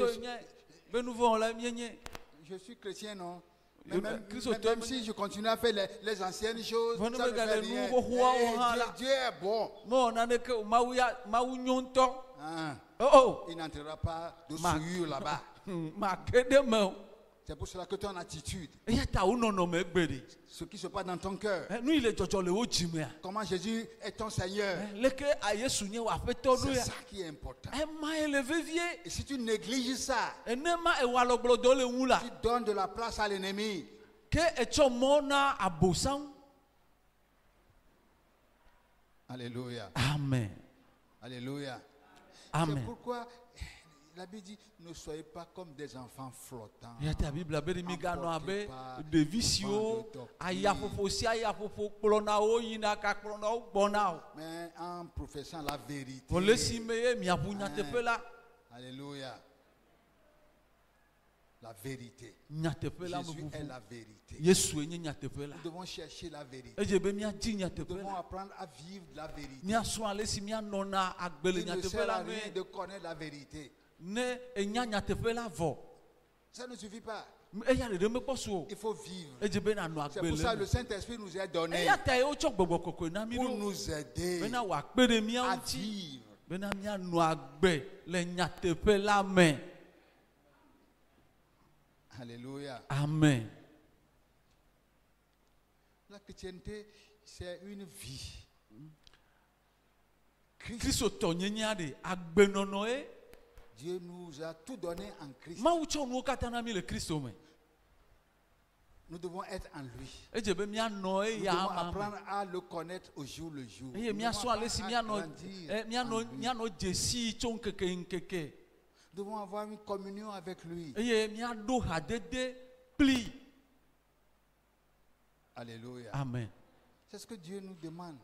je suis chrétien, non. Mais même si je continue à faire les anciennes choses, ça ne fait rien. Dieu est bon. Il n'entrera pas de souillure là-bas. C'est pour cela que ton attitude, ce qui se passe dans ton cœur, comment Jésus est ton Seigneur, c'est ça qui est important. Et si tu négliges ça, tu donnes de la place à l'ennemi. Alléluia. Amen. Alléluia. Amen. C'est pourquoi la Bible dit, ne soyez pas comme des enfants flottants. Mais en professant la vérité. Alléluia. La vérité. Jésus est la vérité. Nous devons chercher la vérité. Nous devons apprendre à vivre la vérité. Il ne sert à rien de connaître la vérité. Ça ne suffit pas. Il faut vivre. C'est pour ça que le Saint-Esprit nous a donné pour nous aider à vivre. Alléluia. Amen. La chrétienté, c'est une vie. Dieu nous a tout donné en Christ. Nous devons être en lui. Nous devons apprendre à le connaître au jour le jour. Nous devons avoir une communion avec lui. Alléluia. Amen. C'est ce que Dieu nous demande.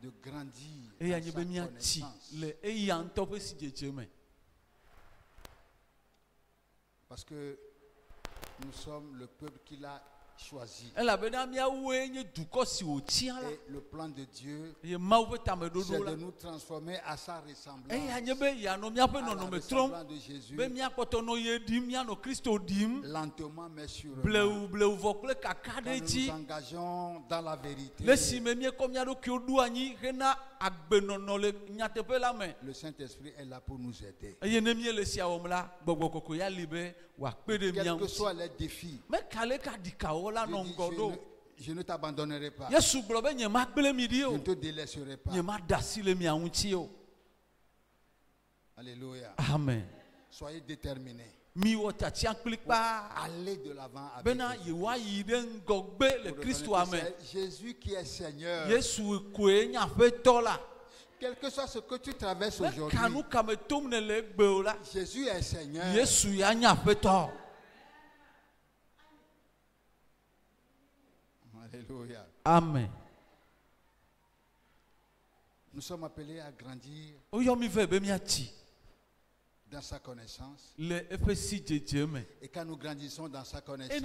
De grandir dans sa connaissance. Parce que nous sommes le peuple qu'il a choisi. Et le plan de Dieu, c'est de nous transformer à sa ressemblance. À la ressemblance de Jésus. Lentement mais sûrement. Quand nous nous engageons dans la vérité, le Saint-Esprit est là pour nous aider. Quels que soient les défis, je ne t'abandonnerai pas. Je ne te délaisserai pas. Alléluia. Amen. Soyez déterminés. Aller de l'avant avec Jésus qui est Seigneur. Quel que soit ce que tu traverses aujourd'hui, Jésus est Seigneur. Alléluia. Amen. Nous sommes appelés à grandir dans sa connaissance. Et quand nous grandissons dans sa connaissance,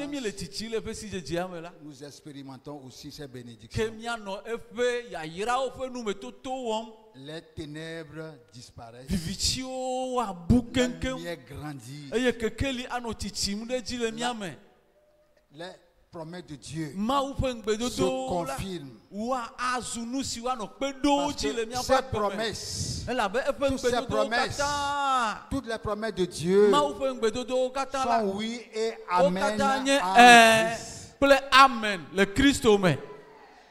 nous expérimentons aussi ses bénédictions. Les ténèbres disparaissent. La lumière grandit. Les promesses de Dieu se confirment. Toutes les promesses de Dieu sont oui et amen. Amen. Le Christ.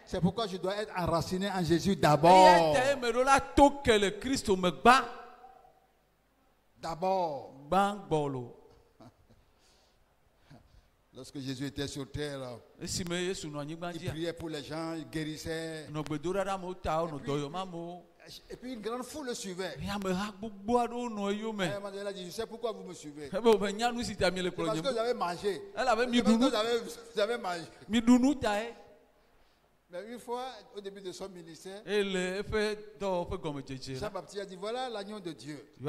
C'est pourquoi je dois être enraciné en Jésus d'abord. D'abord. Lorsque Jésus était sur terre, il priait pour les gens, il guérissait. Et puis une grande foule le suivait. Il a dit, je sais pourquoi vous me suivez. Parce que vous avez mangé. Vous avez mangé. Mais une fois, au début de son ministère, Jean-Baptiste a dit, voilà l'agneau de Dieu. Et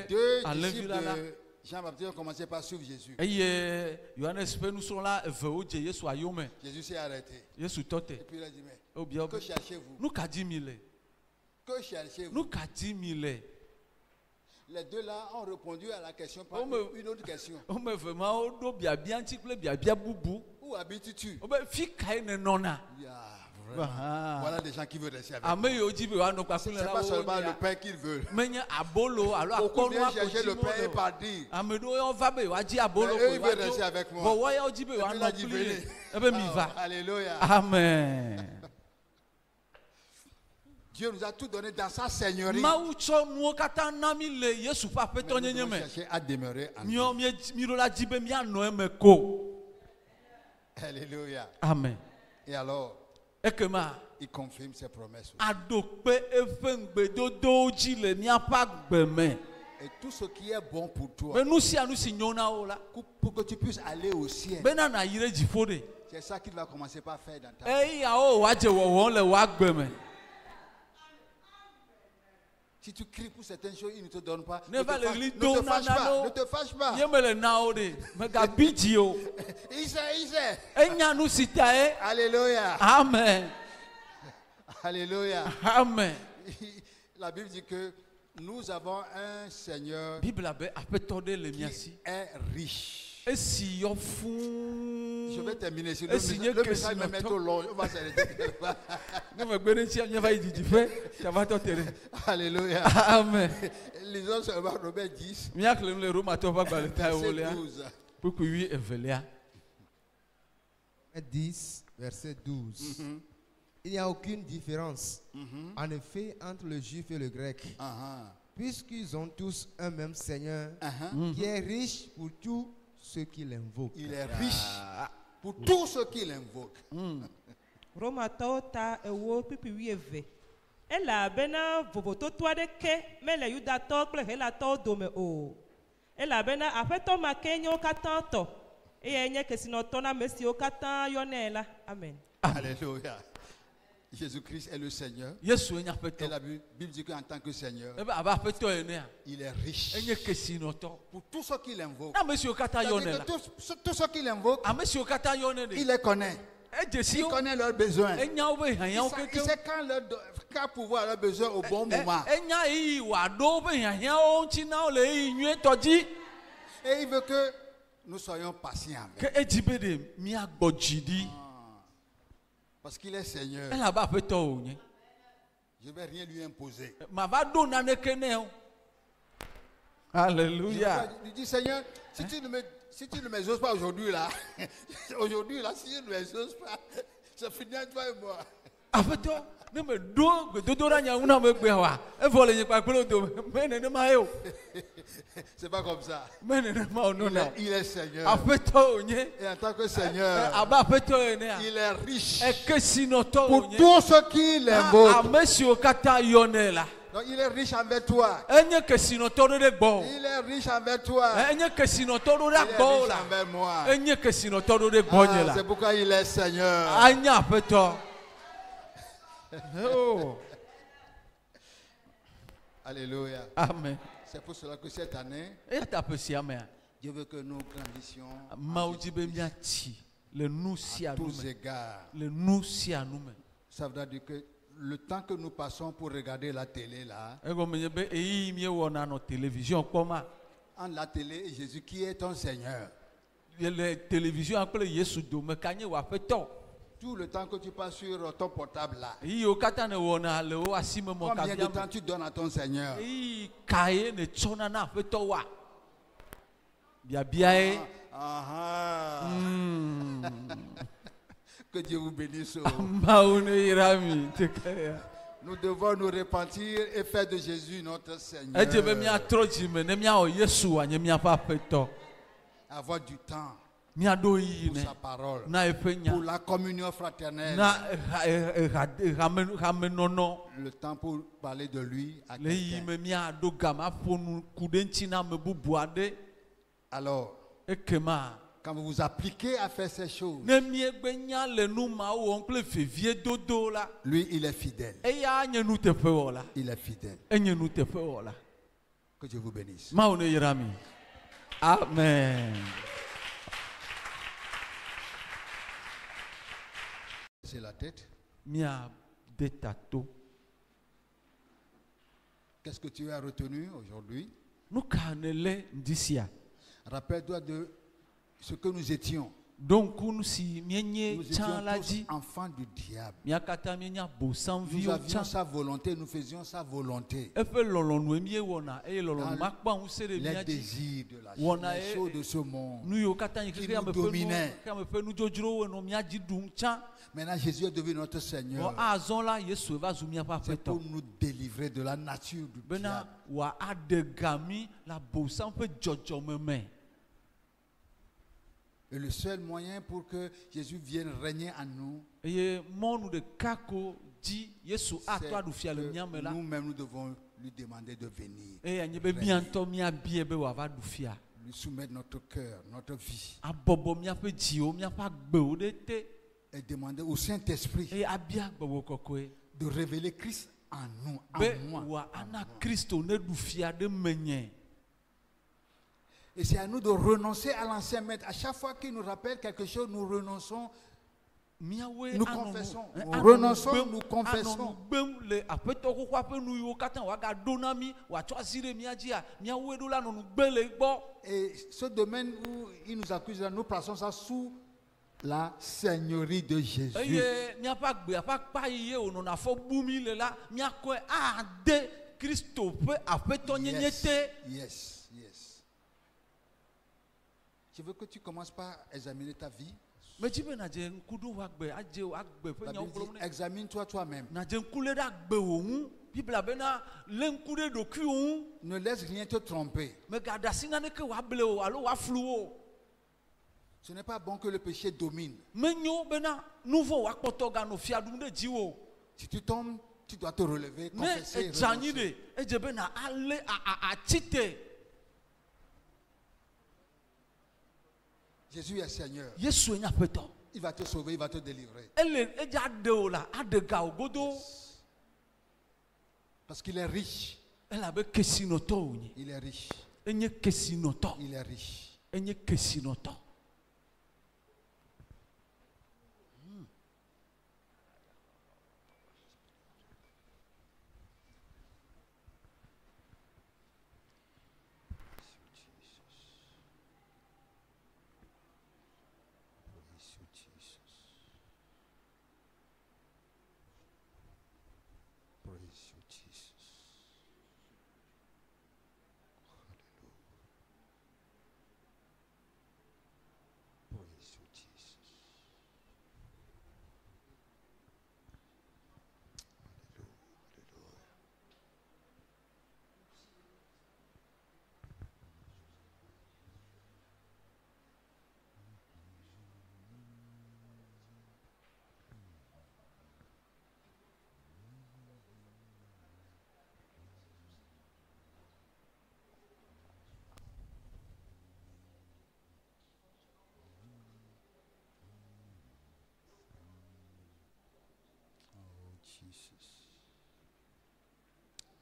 deux disciples de Jean-Baptiste ont commencé par suivre Jésus. Jésus s'est arrêté. Et puis il a dit, mais que cherchez-vous? Que cherchez-vous? Les deux là ont répondu à la question par une autre question. Où habites-tu? Voilà des gens qui veulent rester avec moi. Ce n'est pas seulement le pain qu'ils veulent. Beaucoup viennent chercher le pain et partir. Mais eux, ils veulent rester avec moi. Et puis il a dit, venez. Alléluia. Amen. Dieu nous a tout donné dans sa seigneurie. Nous devons chercher à demeurer en lui. Alléluia. Amen. Et alors, il confirme ses promesses. Et tout ce qui est bon pour toi, pour que tu puisses aller au ciel, c'est ça qu'il va commencer par faire dans ta vie. Si tu cries pour certaines choses, il ne te donne pas. Ne te fâche pas. Ne te fâche pas. Il sait. Alléluia. Amen. Alléluia. Amen. La Bible dit que nous avons un Seigneur qui est riche. Je vais terminer sur le message me met trop long. On va s'arrêter. Alléluia. Amen. Lisons seulement Romains 10. Verset 10, verset 12. Il n'y a aucune différence, en effet, entre le juif et le grec, puisqu'ils ont tous un même Seigneur qui est riche pour tous ceux qui l'invoquent. Il est riche pour tous ceux qui l'invoquent. Romatota ewo pipi eve. Ela bena vovototo adeke mele yudato kple helato dome o. Ela bena afeto makenyo katanto. Eye nye kesinoto na mesio katan yonela. Amen. Alléluia. Jésus-Christ est le Seigneur. Et la Bible dit qu'en tant que Seigneur, il est riche pour tous ceux qui l'invoquent. Tous ceux qui l'invoquent, il les connaît. Il connaît leurs besoins. Il sait quand pouvoir leurs besoins au bon moment. Et il veut que nous soyons patients avec. Parce qu'il est Seigneur. Je ne vais rien lui imposer. Alléluia. Il dit, Seigneur, si tu ne m'exauces pas aujourd'hui là, si tu ne m'exauces pas, c'est fini à toi et moi. C'est pas comme ça. Il est Seigneur. Et en tant que Seigneur, il est riche pour tous ceux qui l'invoquent. Donc il est riche envers toi. Il est riche envers toi. Il est riche envers moi. C'est pourquoi il est Seigneur. Alléluia. Amen. C'est pour cela que cette année, Dieu veut que nous grandissions à tous égards. Ça veut dire que le temps que nous passons pour regarder la télé là, entre la télé et Jésus, qui est ton Seigneur? Tout le temps que tu passes sur ton portable là, combien de temps tu donnes à ton Seigneur? Que Dieu vous bénisse. Nous devons nous repentir et faire de Jésus notre Seigneur. Avoir du temps pour sa parole, pour la communion fraternelle, le temps pour parler de lui à quelqu'un. Alors, quand vous vous appliquez à faire ces choses, lui, il est fidèle. Il est fidèle. Que Dieu vous bénisse. Amen. C'est la tête. Qu'est-ce que tu as retenu aujourd'hui? Rappelle-toi de ce que nous étions. Nous étions tous enfants du diable. Nous avions sa volonté, nous faisions sa volonté. Les désirs de la chair, les choses de ce monde qui nous dominaient. Maintenant, Jésus est devenu notre Seigneur. C'est pour nous délivrer de la nature du diable. Et le seul moyen pour que Jésus vienne régner en nous, c'est que nous-mêmes nous devons lui demander de venir. Lui soumettre notre cœur, notre vie. Et demander au Saint-Esprit de révéler Christ en nous, en moi. Et c'est à nous de renoncer à l'ancien maître. À chaque fois qu'il nous rappelle quelque chose, nous renonçons, nous confessons. Nous renonçons, nous confessons. Et ce domaine où il nous accuse, nous plaçons ça sous la seigneurie de Jésus. Yes. Je veux que tu commences par examiner ta vie. Examine-toi toi-même. Ne laisse rien te tromper. Ce n'est pas bon que le péché domine. Si tu tombes, tu dois te relever, confesser, renoncer. Jésus est Seigneur. Il va te sauver, il va te délivrer. Parce qu'il est riche. Il est riche. Il est riche.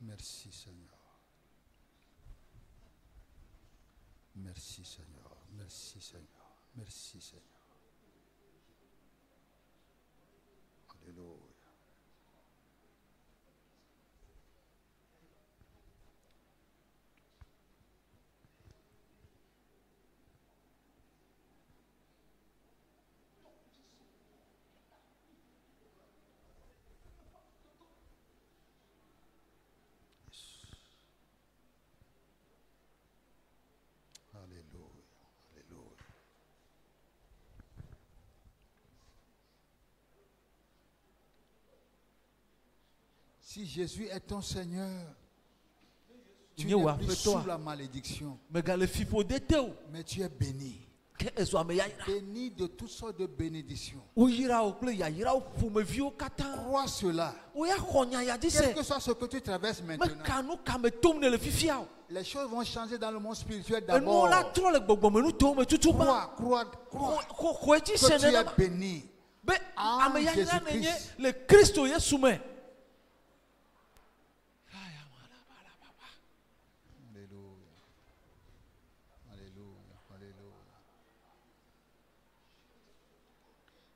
Merci Seigneur. Merci Seigneur. Merci Seigneur. Merci Seigneur. Alléluia. Alléluia. Alléluia. Si Jésus est ton Seigneur, tu n'es plus sous la malédiction, mais tu es béni. Béni de toutes sortes de bénédictions. Crois cela. Quel que soit ce que tu traverses maintenant, les choses vont changer dans le monde spirituel d'abord. Crois que tu es béni. En Jésus-Christ.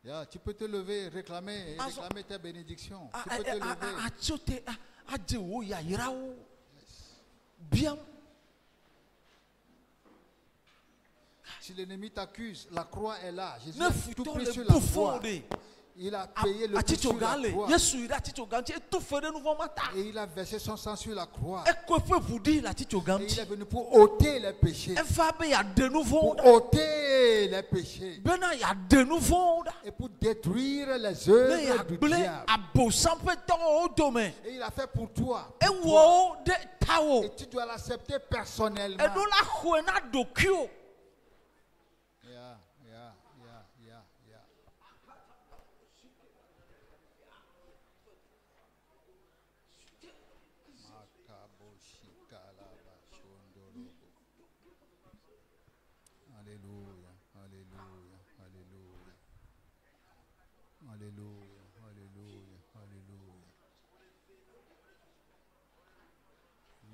Yeah, tu peux te lever, réclamer tes bénédictions. Tu peux te lever. Bien. Si l'ennemi t'accuse, la croix est là. Jésus a tout pris sur la croix. Il a payé le prix sur la croix. Et il a versé son sang sur la croix. Et il est venu pour ôter les péchés. Pour ôter les péchés. Et pour détruire les œuvres du diable. Et il a fait pour toi. Et tu dois l'accepter personnellement.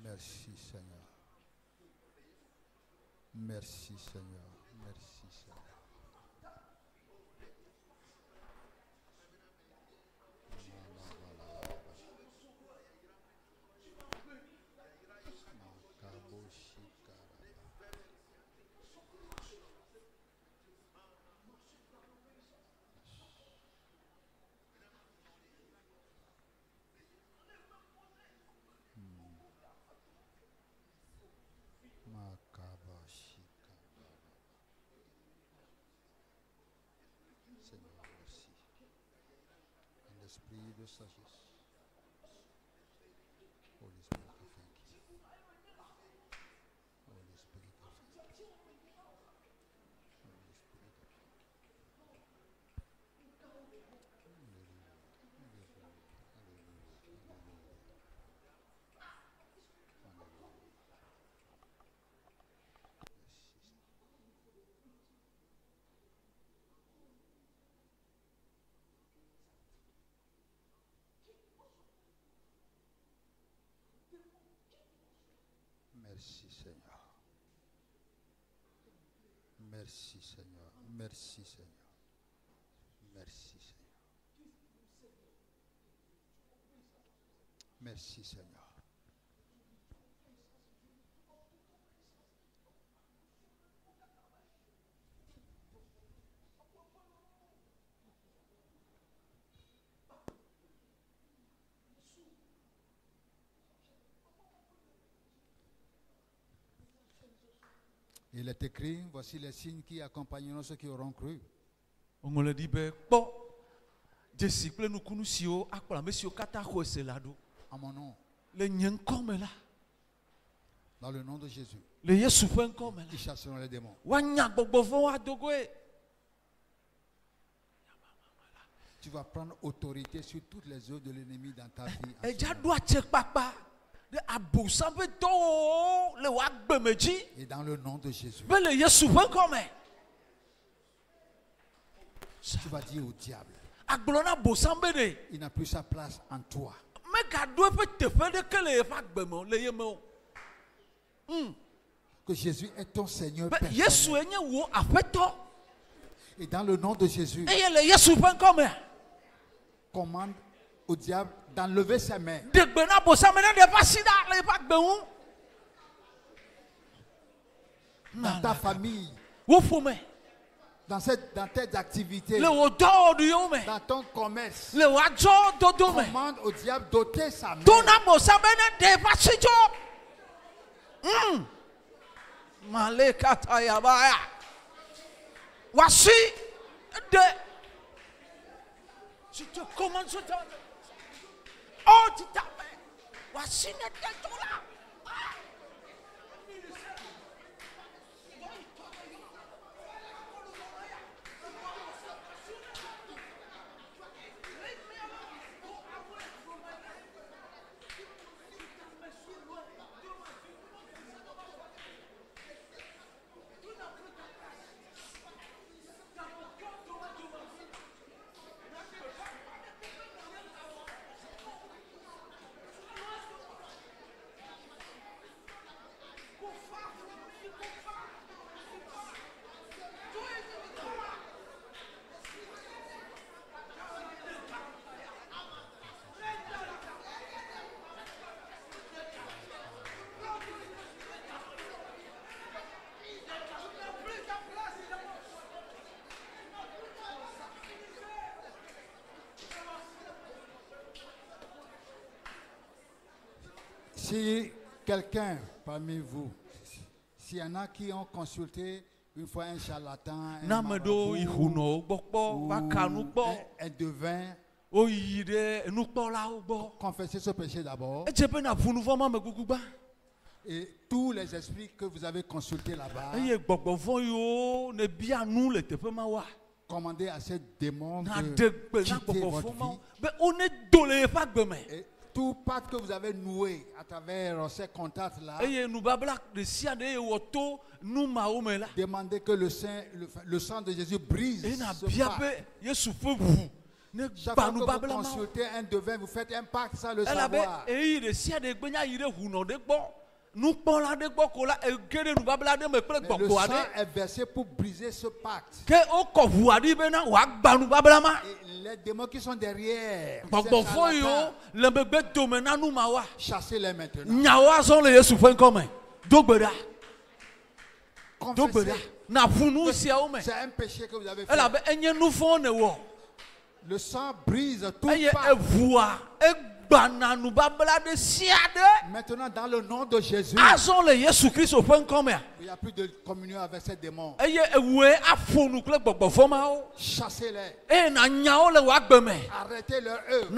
Merci Seigneur. Merci Seigneur. Merci Seigneur. Seigneur, merci. L'esprit de sagesse. Holy Spirit, I thank you. Holy Spirit, I thank you. Holy Spirit, I thank Merci Seigneur. Merci Seigneur. Merci Seigneur. Merci Seigneur. Merci Seigneur. Il est écrit, voici les signes qui accompagneront ceux qui auront cru. On me dit, bon, disciple nous connaissons, en mon nom. Dans le nom de Jésus. Ils chasseront les démons. Tu vas prendre autorité sur toutes les œuvres de l'ennemi dans ta vie. Et dans le nom de Jésus. Tu vas dire au diable, il n'a plus sa place en toi. Que Jésus est ton Seigneur personnel. Et dans le nom de Jésus, commande au diable d'enlever ses mains. Dans ta famille, dans tes activités, dans ton commerce, commande au diable d'ôter sa main. Voici je te commande ce temps. Oh, tu t'appelles. Voici n'est tout là. Si quelqu'un parmi vous, s'il y en a qui ont consulté une fois un charlatan, un marabout, ou un devin, confessez ce péché d'abord. Et tous les esprits que vous avez consultés là-bas, commandez à ces démons de quitter votre vie. Et tout pacte que vous avez noué à travers ces contacts-là, demandez que le sang de Jésus brise ce pacte. Chaque fois que vous consultez un devin, vous faites un pacte sans le savoir. Le sang est versé pour briser ce pacte. Et les démons qui sont derrière, chassez-les maintenant. Confessez. C'est un péché que vous avez fait. Le sang brise tout pacte. Maintenant, dans le nom de Jésus, il n'y a plus de communion avec ces démons. Chassez-les. Arrêtez leur œuvre.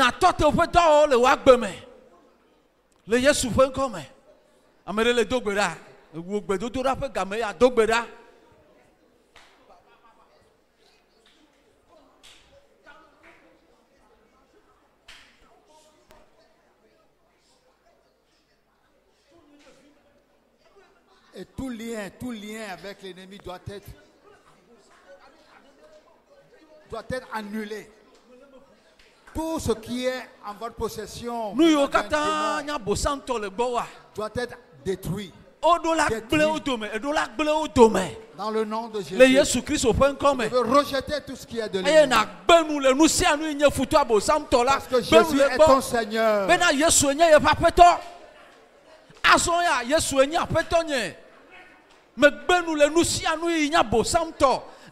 Et tout lien avec l'ennemi doit être annulé. Tout ce qui est en votre possession doit être détruit. Dans le nom de Jésus, vous devez rejeter tout ce qui est de l'ennemi. Parce que Jésus est ton Seigneur.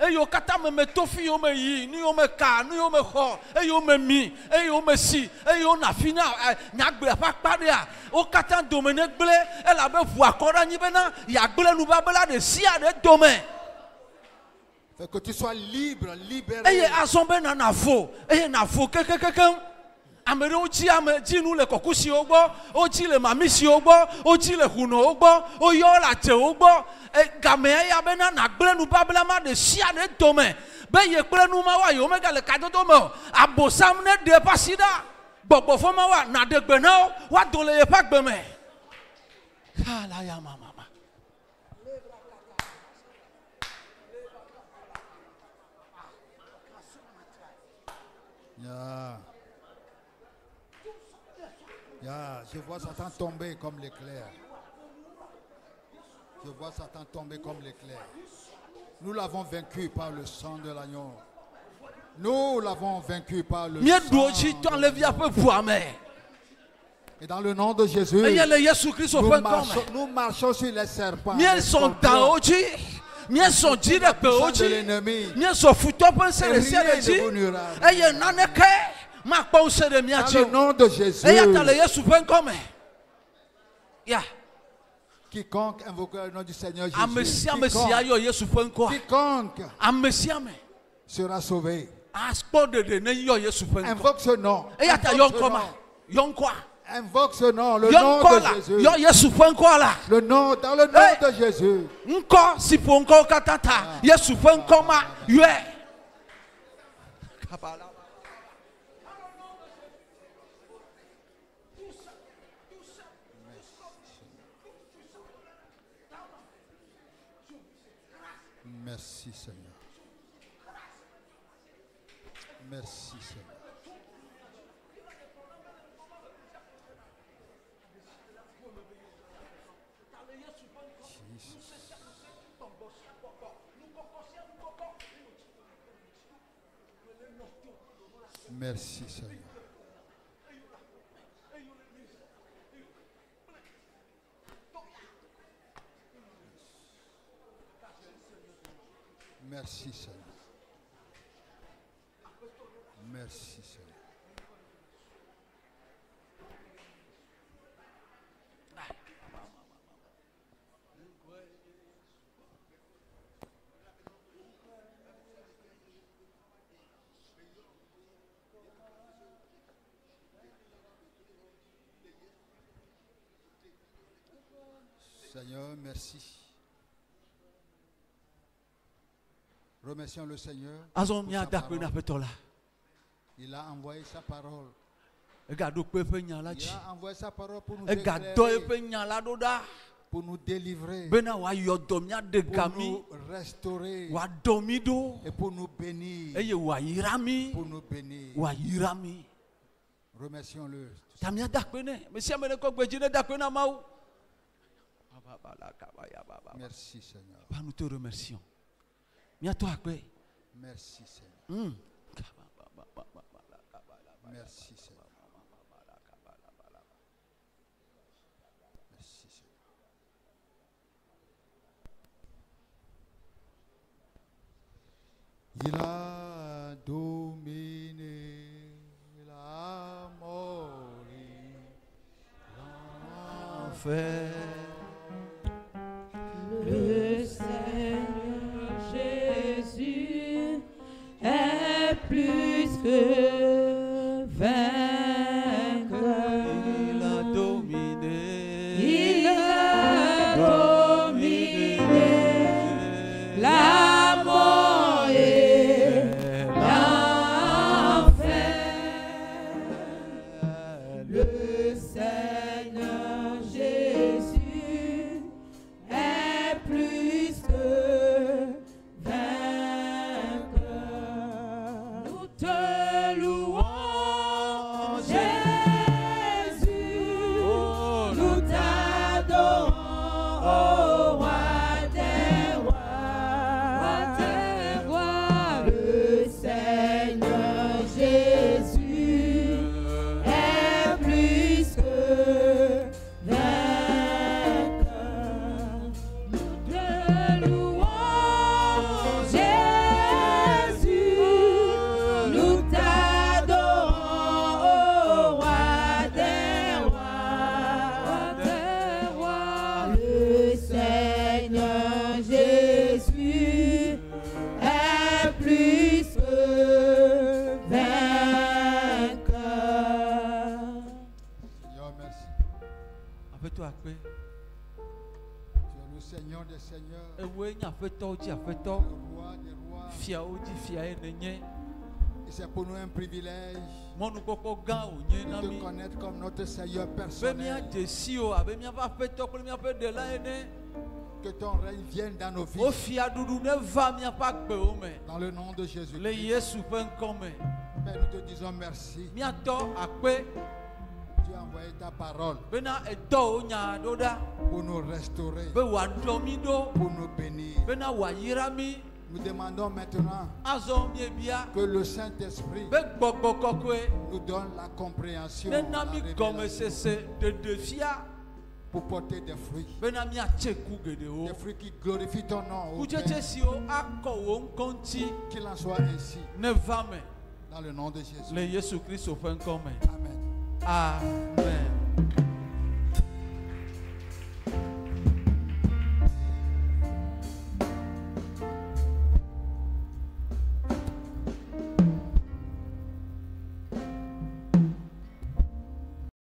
Eyo kata me tofi yo me yi ni yo me ka ni yo me kho eyo me mi eyo me si eyo na fina nyagbe pa dia o kata domene gble e la be fu akora nyi bena ya gble nu babela de si ade domaine. Fait que tu sois libre, libéré. Eye asombe na na fo eye na fo kekekeke amere oji ameji nu le kokusi ogbo oji le mamisi ogbo oji le huno ogbo oyo la te ogbo game ya bena na gble nu babela ma de sia de domaine be ye gble nu ma wa yo mega le kadodo mo abosam ne de pasida gbogbo fo ma wa na de gbe na wa do le ye pa gbe me kala ya mama yeah. Je vois Satan tomber comme l'éclair. Je vois Satan tomber comme l'éclair. Nous l'avons vaincu par le sang de l'agneau. Nous l'avons vaincu par le sang de l'agneau. Et dans le nom de Jésus, nous marchons sur les serpents. Les scorpions, le sang de l'ennemi. Rien ne vous nuira. Dans le nom de Jésus. Quiconque invoquera le nom du Seigneur Jésus, quiconque sera sauvé. Invoque ce nom. Invoque ce nom, le nom de Jésus. Le nom, dans le nom de Jésus. Merci Seigneur. Merci Seigneur. Merci Seigneur. Merci Seigneur. Merci Seigneur. Seigneur, merci. Remercions le Seigneur. Il a envoyé sa parole. Il a envoyé sa parole pour nous éclairer, pour nous délivrer, pour nous restaurer et pour nous bénir. Pour nous bénir. Remercions-le. Merci Seigneur. Nous te remercions. Merci Seigneur. Merci Seigneur. Merci Seigneur. Il a dominé la mort et l'enfer. Le Seigneur Jésus est plus que vainqueur. Il a dominé. Il a dominé la mort et l'enfer. Le Seigneur Jésus est plus que vainqueur. Nous te louons, Jésus. Nous t'adorons, ô roi des rois. Le Seigneur Jésus est plus que vainqueur. Nous te louons, Jésus. Nous t'adorons, ô roi des rois. Le Seigneur Jésus est plus que vainqueur. Seigneur, merci. Avec toi, Tu es le Seigneur des Seigneurs, le le roi des rois. Et c'est pour nous un privilège de te connaître comme notre Seigneur personnel. Que ton règne vienne dans nos vies. Dans le nom de Jésus. Père, nous te disons merci. Tu as envoyé envoyé ta parole bena edo nya doda pour nous restaurer, be wa domi do pour nous bénir. bena wa yirami Nous demandons maintenant azo miebia que le Saint-Esprit be gbogbo kokwe nous donne la compréhension, bena la mi révélation komesese de defia pour porter des fruits. bena mi acheku gedewo Des fruits qui glorifient ton nom. Ô Père. kujete si o akọ wo nkonti Qu'il en soit ainsi. ne va me Dans le nom de Jésus. le Yesu Kristo ƒe ŋkɔ me Amen. amen.